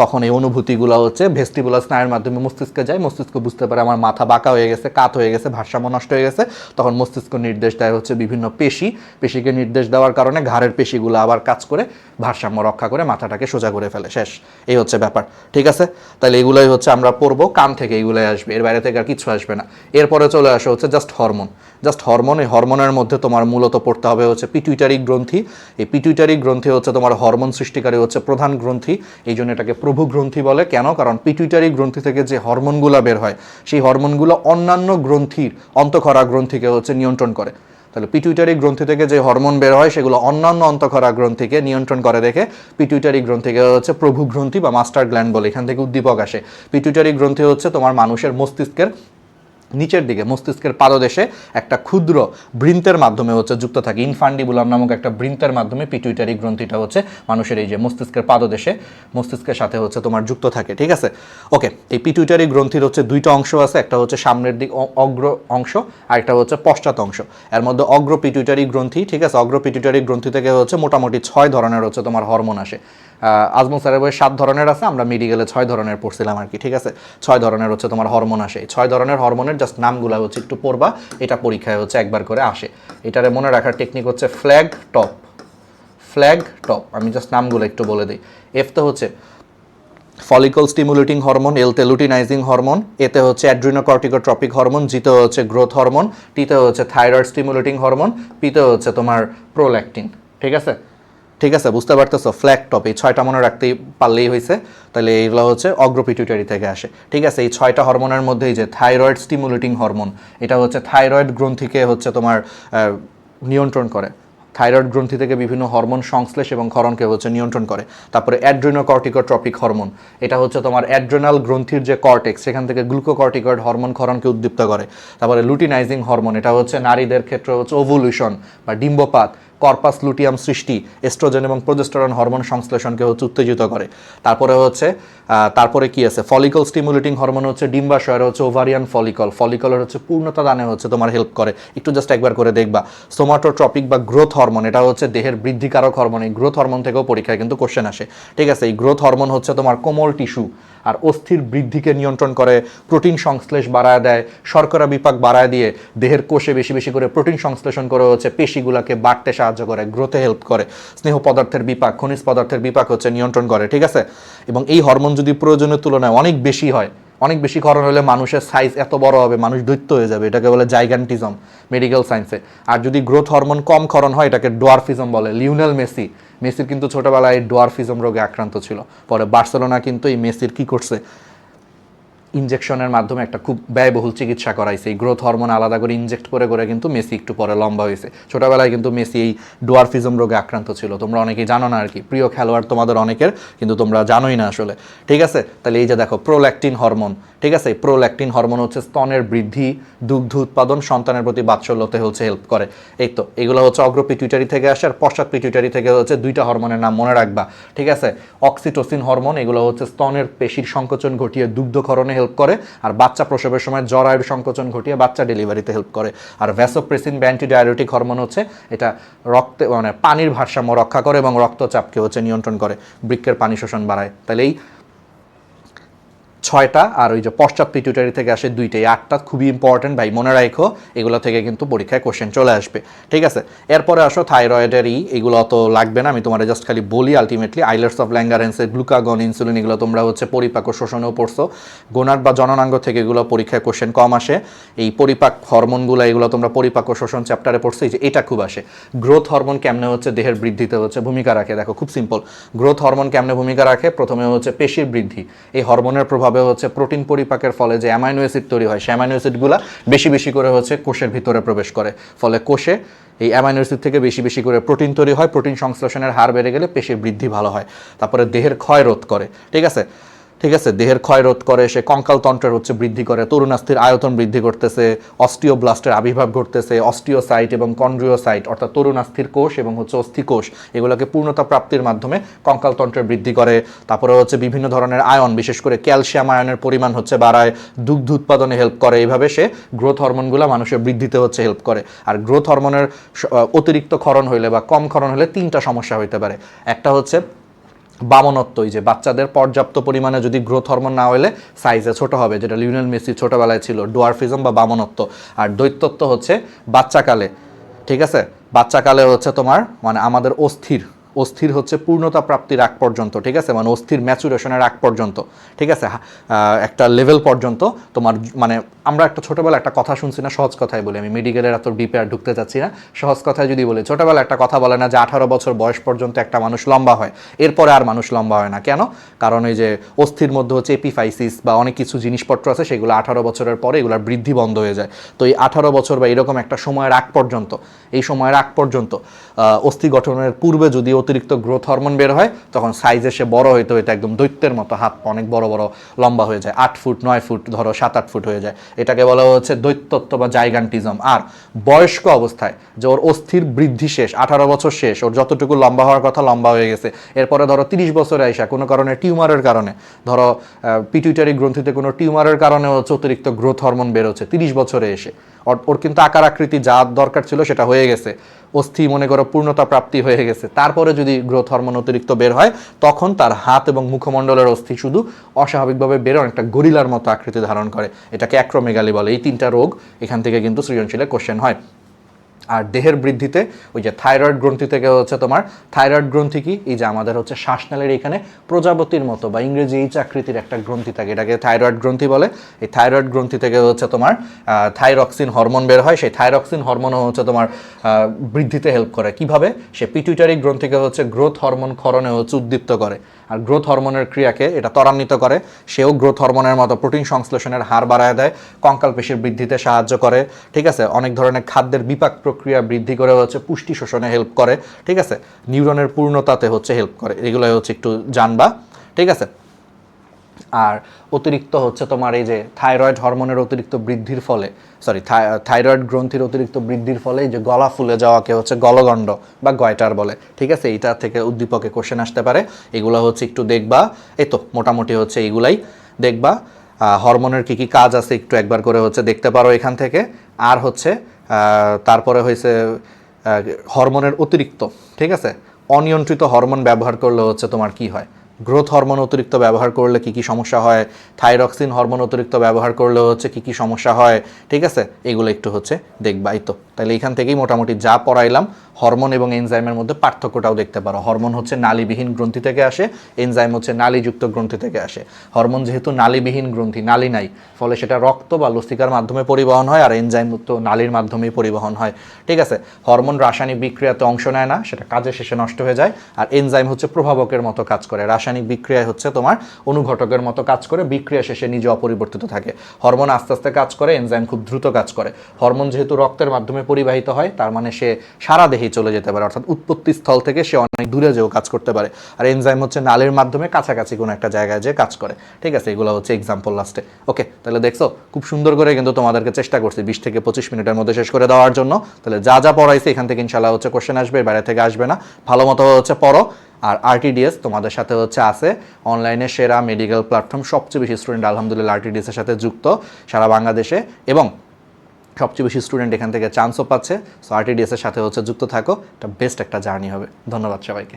তখন এই অনুভূতিগুলো হচ্ছে ভেস্টিবুলার স্নায়ুর মাধ্যমে মস্তিষ্কে যায়। মস্তিষ্ক বুঝতে পারে আমার মাথা বাঁকা হয়ে গেছে, কাত হয়ে গেছে, ভারসাম্য নষ্ট হয়ে গেছে। তখন মস্তিষ্ক নির্দেশ দেয় হচ্ছে বিভিন্ন পেশিকে নির্দেশ দেওয়ার কারণে ঘাড়ের পেশিগুলো আবার কাজ করে ভারসাম্য রক্ষা করে মাথাটাকে সোজা করে ফেলে। শেষ, এই হচ্ছে ব্যাপার। ঠিক আছে, তাহলে এগুলোই হচ্ছে আমরা পড়বো, কান থেকে এইগুলোই আসবে, এর বাইরে থেকে আর কিছু আসবে না। এরপরে চলে আসে হচ্ছে জাস্ট হরমোন। এই হরমোনের মধ্যে তোমার মূলত পড়তে হবে হচ্ছে পিটুইটারি গ্রন্থি। এই পিটুইটারি গ্রন্থি হচ্ছে তোমার হরমোন সৃষ্টিকারী হচ্ছে প্রধান গ্রন্থি। এই জন্য এটাকে প্রভু গ্রন্থি বলে। কেন? কারণ পিটুইটারি গ্রন্থি থেকে যে হরমোনগুলো বের হয়, সেই হরমোনগুলো অন্যান্য গ্রন্থির, অন্তঃক্ষরা গ্রন্থিকে হচ্ছে নিয়ন্ত্রণ করে। তাহলে পিটুইটারি গ্রন্থি থেকে যে হরমোন বের হয় সেগুলো অন্যান্য অন্তঃক্ষরা গ্রন্থিকে নিয়ন্ত্রণ করে রেখে পিটুইটারি গ্রন্থিকে হচ্ছে প্রভু গ্রন্থি বা মাস্টার গ্ল্যান্ড বলে। এখান থেকে উদ্দীপক আসে। পিটুইটারি গ্রন্থি হচ্ছে তোমার মানুষের মস্তিষ্কের নিচের দিকে, মস্তিষ্কের পাদদেশে একটা ক্ষুদ্র বৃন্তের মাধ্যমে হচ্ছে যুক্ত থাকে। ইনফান্ডিবুলাম নামক একটা বৃন্তের মাধ্যমে পিটুইটারি গ্রন্থিটা হচ্ছে মানুষের এই যে মস্তিষ্কের পাদদেশে মস্তিষ্কের সাথে হচ্ছে তোমার যুক্ত থাকে। ঠিক আছে, ওকে। এই পিটুইটারি গ্রন্থির হচ্ছে দুইটা অংশ আছে, একটা হচ্ছে সামনের দিক অগ্র অংশ, আর একটা হচ্ছে পশ্চাৎ অংশ। এর মধ্যে অগ্র পিটুইটারি গ্রন্থি, ঠিক আছে, অগ্র পিটুইটারি গ্রন্থি থেকে হচ্ছে মোটামুটি 6 ধরনের হচ্ছে তোমার হরমোন আসে। আজমল স্যারের বইয়ে 7 ধরনের আছে, আমরা মেডিকেলে 6 ধরনের পড়ছিলাম আর কি। ঠিক আছে, 6 ধরনের হচ্ছে তোমার হরমোন আসে। এই 6 ধরনের হরমোনের হরমোনের, জাস্ট নামগুলো হচ্ছে একটু পড়বা, এটা পরীক্ষায় হচ্ছে একবার করে আসে। এটারে মনে রাখার টেকনিক হচ্ছে ফ্ল্যাগ টপ, ফ্ল্যাগ টপ। আমি জাস্ট নামগুলো একটু বলে দিই। এফ তো হচ্ছে ফলিকল স্টিমুলেটিং হরমোন, এলতে লুটিনাইজিং হরমোন, এতে হচ্ছে অ্যাড্রিনোকর্টিকোট্রপিক হরমোন, জিতে হচ্ছে গ্রোথ হরমোন, টিতে হচ্ছে থাইরয়েড স্টিমুলেটিং হরমোন, পিতে হচ্ছে তোমার প্রোল্যাকটিন। ঠিক আছে, ঠিক আছে, বুঝতে পারতেছো? ফ্ল্যাগ টপ, এই 6টা মনে রাখতেই পারলেই হয়েছে। তাহলে এইগুলো হচ্ছে অগ্রপিটুইটারি থেকে আসে। ঠিক আছে, এই 6টা হরমোনের মধ্যেই যে থাইরয়েড স্টিমুলেটিং হরমোন, এটা হচ্ছে থাইরয়েড গ্রন্থিকে হচ্ছে তোমার নিয়ন্ত্রণ করে। থাইরয়েড গ্রন্থি থেকে বিভিন্ন হরমোন সংশ্লেষ এবং ক্ষরণকে হচ্ছে নিয়ন্ত্রণ করে। তারপরে অ্যাড্রিনোকর্টিকোট্রপিক হরমোন, এটা হচ্ছে তোমার অ্যাড্রেনাল গ্রন্থির যে কর্টেক্স, সেখান থেকে গ্লুকোকর্টিকয়েড হরমোন ক্ষরণকে উদ্দীপ্ত করে। তারপরে লুটিনাইজিং হরমোন, এটা হচ্ছে নারীদের ক্ষেত্রে হচ্ছে ওভুলেশন বা ডিম্বপাত, কর্পাস লুটিয়াম সৃষ্টি, এস্ট্রোজেন এবং প্রোজেস্টেরন হরমোন সংশ্লেষণকে হচ্ছে উত্তেজিত করে। তারপরে হচ্ছে তারপরে কি আছে, ফলিকল স্টিমুলেটিং হরমোন হচ্ছে ডিম্বাশয়ের হচ্ছে ওভারিয়ান ফলিকল, ফলিকলের হচ্ছে পূর্ণতা দানে হচ্ছে তোমার হেল্প করে। একটু জাস্ট একবার করে দেখবা। সোমাটোট্রপিক বা গ্রোথ হরমোন, এটা হচ্ছে দেহের বৃদ্ধিকারক হরমোন। এই গ্রোথ হরমোন থেকেও পরীক্ষায় কিন্তু কোশ্চেন আসে। ঠিক আছে, এই গ্রোথ হরমোন হচ্ছে তোমার কোমল টিস্যু আর অস্থির বৃদ্ধিকে নিয়ন্ত্রণ করে, প্রোটিন সংশ্লেষ বাড়ায় দেয়, শর্করা বিপাক বাড়ায় দিয়ে দেহের কোষে বেশি বেশি করে প্রোটিন সংশ্লেষণ করে হচ্ছে পেশিগুলোকে বাড়তে সাহায্য করে, গ্রোথে হেল্প করে। স্নেহ পদার্থের বিপাক, খনিজ পদার্থের বিপাক হচ্ছে নিয়ন্ত্রণ করে। ঠিক আছে, এবং এই হরমোন যদি প্রয়োজনের তুলনায় অনেক বেশি হয়, অনেক বেশি ক্ষরণ হলে মানুষের সাইজ এত বড় হবে, মানুষ দৈত্য হয়ে যাবে, এটাকে বলে জাইগান্টিজম মেডিকেল সায়েন্সে। আর যদি গ্রোথ হরমোন কম ক্ষরণ হয়, এটাকে ডোয়ারফিজম বলে। লিওনেল মেসির কিন্তু ছোটবেলায় ডোয়ারফিজম রোগে আক্রান্ত ছিল। পরে বার্সেলোনা কিন্তু এই মেসির কি করছে, ইনজেকশনের মাধ্যমে একটা খুব ব্যয়বহুল চিকিৎসা করাইছে। এই গ্রোথ হরমোন আলাদা করে ইনজেক্ট করে করে কিন্তু মেসি একটু পরে লম্বা হয়েছে। ছোটবেলায় কিন্তু মেসি এই ডোয়ারফিজম রোগে আক্রান্ত ছিল। তোমরা অনেকেই জানো না আর কি, প্রিয় খেলোয়াড় তোমাদের অনেকের, কিন্তু তোমরা জানোই না আসলে। ঠিক আছে, তাহলে এই যে দেখো প্রোল্যাকটিন হরমোন। ঠিক আছে, এই প্রোল্যাকটিন হরমোন হচ্ছে স্তনের বৃদ্ধি, দুগ্ধ উৎপাদন, সন্তানের প্রতি বাৎসল্যতে হচ্ছে হেল্প করে। এই তো এগুলো হচ্ছে অগ্র পিটুইটারি থেকে আসে। আর পশ্চাৎ পিটুইটারি থেকে হচ্ছে দুইটা হরমোনের নাম মনে রাখবা। ঠিক আছে, অক্সিটোসিন হরমোন, এগুলো হচ্ছে স্তনের পেশির সংকোচন ঘটিয়ে দুগ্ধক্ষরণে হেল্প করে, আর বাচ্চা প্রসবের সময় জরায়ুর সংকোচন ঘটিয়ে বাচ্চা ডেলিভারিতে হেল্প করে। আর ভ্যাসোপ্রেসিন বা অ্যান্টিডায়াবেটিক হরমোন হচ্ছে এটা রক্তে মানে পানির ভারসাম্য রক্ষা করে এবং রক্তচাপকে হচ্ছে নিয়ন্ত্রণ করে, বৃক্কের পানি শোষণ বাড়ায়। তাহলে এই 6টা আর ওই যে পশ্চাৎ পিটুইটারি থেকে আসে 2টা, এই 8টা খুবই ইম্পর্টেন্ট ভাই, মনে রাখো। এগুলো থেকে কিন্তু পরীক্ষায় কোশ্চেন চলে আসবে। ঠিক আছে, এরপরে আসো থাইরয়েডেরই, এগুলো তো লাগবে না, আমি তোমার জাস্ট খালি বলি। আলটিমেটলি আইলার্স অফ ল্যাঙ্গারেন্সের গ্লুকাগন, ইনসুলিন, এগুলো তোমরা হচ্ছে পরিপাক ও শোষণেও পড়ছো। গোনাড বা জননাঙ্গ থেকে এগুলো পরীক্ষায় কোশ্চেন কম আসে। এই পরিপাক হরমোনগুলো, এগুলো তোমরা পরিপাক ও শোষণ চ্যাপ্টারে পড়ছো। এই যে এটা খুব আসে, গ্রোথ হরমোন কেমনে হচ্ছে দেহের বৃদ্ধিতে হচ্ছে ভূমিকা রাখে। দেখো খুব সিম্পল, গ্রোথ হরমোন কেমনে ভূমিকা রাখে। প্রথমে হচ্ছে পেশির বৃদ্ধি, এই হরমোনের প্রভাবে হচ্ছে প্রোটিন পরিপাকের ফলে যে অ্যামাইনো অ্যাসিড তৈরি হয়, সেই অ্যামাইনো অ্যাসিডগুলো বেশি বেশি করে হচ্ছে কোষের ভিতরে প্রবেশ করে। ফলে কোষে এই অ্যামাইনো অ্যাসিড থেকে বেশি বেশি করে প্রোটিন তৈরি হয়। প্রোটিন সংশ্লেষণের হার বেড়ে গেলে পেশির বৃদ্ধি ভালো হয়। তারপরে দেহের ক্ষয় রোধ করে। ঠিক আছে, ঠিক আছে, দেহের ক্ষয় রোধ করে, সে কঙ্কাল তন্ত্রের হচ্ছে বৃদ্ধি করে, তরুণাস্থির আয়তন বৃদ্ধি করতেছে, অস্টিওব্লাস্টের আবির্ভাব ঘটতেছে, অস্টিওসাইট এবং কন্ড্রিওসাইট অর্থাৎ তরুণাস্থির কোষ এবং হচ্ছে অস্থিকোষ, এগুলোকে পূর্ণতা প্রাপ্তির মাধ্যমে কঙ্কাল তন্ত্রের বৃদ্ধি করে। তারপরে হচ্ছে বিভিন্ন ধরনের আয়ন, বিশেষ করে ক্যালসিয়াম আয়নের পরিমাণ হচ্ছে বাড়ায়, দুগ্ধ উৎপাদনে হেল্প করে। এইভাবে সে গ্রোথ হরমোনগুলো মানুষের বৃদ্ধিতে হচ্ছে হেল্প করে। আর গ্রোথ হরমোনের অতিরিক্ত ক্ষরণ হইলে বা কম ক্ষরণ হলে 3টা সমস্যা হইতে পারে। একটা হচ্ছে বামনত্ব, এই যে বাচ্চাদের পর্যাপ্ত পরিমাণে যদি গ্রোথ হরমোন না হলে সাইজে ছোট হবে, যেটা লিওনেল মেসি ছোটবেলায় ছিল, ডোয়ারফিজম বা বামনত্ব। আর দৈত্যত্ব হচ্ছে বাচ্চাকালে। ঠিক আছে, বাচ্চাকালে হচ্ছে তোমার মানে আমাদের অস্থির হচ্ছে পূর্ণতা প্রাপ্তির আগ পর্যন্ত। ঠিক আছে, মানে অস্থির ম্যাচুরেশনের আগ পর্যন্ত। ঠিক আছে, একটা লেভেল পর্যন্ত তোমার মানে আমরা একটা ছোটোবেলা একটা কথা শুনছি না, সহজ কথায় বলি, আমি মেডিকেলের এত ডিপে আর ঢুকতে চাচ্ছি না, সহজ কথায় যদি বলি, ছোটোবেলা একটা কথা বলে না যে 18 বছর বয়স পর্যন্ত একটা মানুষ লম্বা হয়, এরপরে আর মানুষ লম্বা হয় না। কেন? কারণ এই যে অস্থির মধ্যে হচ্ছে এপিফাইসিস বা অনেক কিছু জিনিসপত্র আছে, সেগুলো 18 বছরের পরে এগুলোর বৃদ্ধি বন্ধ হয়ে যায়। তো এই 18 বছর বা এরকম একটা সময়ের আগ পর্যন্ত, এই সময়ের আগ পর্যন্ত অস্থি গঠনের পূর্বে যদি অতিরিক্ত গ্রোথ হরমোন বের হয়, তখন সাইজে সে বড় হইতে হইতে একদম দৈত্যের মতো, হাত অনেক বড় বড় লম্বা হয়ে যায়, 8 ফুট 9 ফুট, ধরো 7-8 ফুট হয়ে যায়। এটাকে বলা হচ্ছে দৈত্যত্ব বা জাইগান্টিজম। আর বয়স্ক অবস্থায় যে ওর অস্থির বৃদ্ধি শেষ, 18 বছর শেষ, ওর যতটুকু লম্বা হওয়ার কথা লম্বা হয়ে গেছে, এরপরে ধরো 30 বছরে আইসা কোনো কারণে টিউমারের কারণে, ধরো পিটুইটারি গ্রন্থিতে কোনো টিউমারের কারণে হচ্ছে অতিরিক্ত গ্রোথ হরমোন বের হচ্ছে 30 বছরে এসে, ওর কিন্তু আকার আকৃতি যা দরকার ছিল সেটা হয়ে গেছে, অস্থি মনে করো পূর্ণতা প্রাপ্তি হয়ে গেছে, তারপরে যদি গ্রোথ হরমোন অতিরিক্ত বের হয় তখন তার হাত এবং মুখমণ্ডলের অস্থি শুধু অস্বাভাবিকভাবে বেরো, একটা গরিলার মতো আকৃতি ধারণ করে, এটাকে অ্যাক্রোমেগালি বলে। এই 3টা রোগ এখান থেকে কিন্তু সৃজনশীলে কোশ্চেন হয়। আর দেহের বৃদ্ধিতে ওই যে থাইরয়েড গ্রন্থি থেকে হচ্ছে তোমার, থাইরয়েড গ্রন্থি কি, এই যে আমাদের হচ্ছে শ্বাসনালীর এখানে প্রজাপতির মতো বা ইংরেজি এইচ আকৃতির একটা গ্রন্থি থাকে, এটাকে থাইরয়েড গ্রন্থি বলে। এই থাইরয়েড গ্রন্থি থেকে হচ্ছে তোমার থাইরক্সিন হরমোন বের হয়, সেই থাইরক্সিন হরমোনও হচ্ছে তোমার বৃদ্ধিতে হেল্প করে। কিভাবে? সে পিটুইটারি গ্রন্থিকে হচ্ছে গ্রোথ হরমোন ক্ষরণে হচ্ছে উদ্দীপ্ত করে, আর গ্রোথ হরমোনের ক্রিয়াকে এটা ত্বরান্বিত করে। সেও গ্রোথ হরমোনের মতো প্রোটিন সংশ্লেষণের হার বাড়ায় দেয়, কঙ্কাল পেশির বৃদ্ধিতে সাহায্য করে, ঠিক আছে, অনেক ধরনের খাদ্যের বিপাক প্রক্রিয়া বৃদ্ধি করে হচ্ছে পুষ্টি শোষণে হেল্প করে, ঠিক আছে, নিউরনের পূর্ণতাতে হচ্ছে হেল্প করে। এগুলো হচ্ছে একটু জানবা, ঠিক আছে। আর অতিরিক্ত হচ্ছে তোমার এই যে থাইরয়েড হরমোনের অতিরিক্ত বৃদ্ধির ফলে, থাইরয়েড গ্রন্থির অতিরিক্ত বৃদ্ধির ফলে এই যে গলা ফুলে যাওয়াকে হচ্ছে গলগণ্ড বা গয়টার বলে, ঠিক আছে। এইটা থেকে উদ্দীপকে কোশ্চেন আসতে পারে, এগুলো হচ্ছে একটু দেখবা। এই তো মোটামুটি হচ্ছে এইগুলাই দেখবা। হরমোনের কী কী কাজ আছে একটু একবার করে হচ্ছে দেখতে পারো এখান থেকে। আর হচ্ছে তারপরে হয়েছে হরমোনের অতিরিক্ত, ঠিক আছে, অনিয়ন্ত্রিত হরমোন ব্যবহার করলে হচ্ছে তোমার কি হয়, গ্রোথ হরমোন অতিরিক্ত ব্যবহার করলে কি কি সমস্যা হয়, থাইরক্সিন হরমোন অতিরিক্ত ব্যবহার করলে হচ্ছে কি কি সমস্যা হয়, ঠিক আছে, এগুলো একটু হচ্ছে দেখবাই। তো তাহলে এখান থেকেই মোটামুটি যা পড়াইলাম হরমোন এবং এনজাইমের মধ্যে পার্থক্যটাও দেখতে পারো। হরমোন হচ্ছে নালীবিহীন গ্রন্থি থেকে আসে, এনজাইম হচ্ছে নালীযুক্ত গ্রন্থি থেকে আসে। হরমোন যেহেতু নালীবিহীন গ্রন্থি, নালী নাই, ফলে সেটা রক্ত বা লসিকার মাধ্যমে পরিবহন হয়, আর এনজাইম তো নালীর মাধ্যমেই পরিবহন হয়, ঠিক আছে। হরমোন রাসায়নিক বিক্রিয়াতে অংশ নেয় না, সেটা কাজের শেষে নষ্ট হয়ে যায়। আর এনজাইম হচ্ছে প্রভাবকের মতো কাজ করে, রাসায়নিক বিক্রিয়ায় হচ্ছে তোমার অনুঘটকের মতো কাজ করে, বিক্রিয়া শেষে নিজে অপরিবর্তিত থাকে। হরমোন আস্তে আস্তে কাজ করে, এনজাইম খুব দ্রুত কাজ করে। হরমোন যেহেতু রক্তের মাধ্যমে পরিবাহিত হয়, তার মানে সে সারা দেহেই চলে যেতে পারে, অর্থাৎ উৎপত্তি স্থল থেকে সে অনেক দূরে যেও কাজ করতে পারে। আর এনজাইম হচ্ছে নালীর মাধ্যমে কাছাকাছি কোনো একটা জায়গায় যে কাজ করে, ঠিক আছে। এগুলো হচ্ছে এক্সাম্পল লাস্টে। ওকে, তাহলে দেখছো খুব সুন্দর করে কিন্তু তোমাদেরকে চেষ্টা করছি 20 থেকে 25 মিনিটের মধ্যে শেষ করে দেওয়ার জন্য। তাহলে যা যা পড়াইছি এখান থেকে ইনশাল্লাহ হচ্ছে কোশ্চেন আসবে, বাইরে থেকে আসবে না। ভালো মতো হচ্ছে পড়ো। আর আরটিডিএস তোমাদের সাথে হচ্ছে আছে অনলাইনে সেরা মেডিকেল প্ল্যাটফর্ম, সবচেয়ে বেশি স্টুডেন্ট আলহামদুলিল্লাহ আরটিডিএস এর সাথে যুক্ত সারা বাংলাদেশে, এবং সবচেয়ে বেশি স্টুডেন্ট এখান থেকে চান্সও পাচ্ছে। সো আরটিডিএস এর সাথে হচ্ছে যুক্ত থাকো, এটা বেস্ট একটা জার্নি হবে। ধন্যবাদ সবাইকে।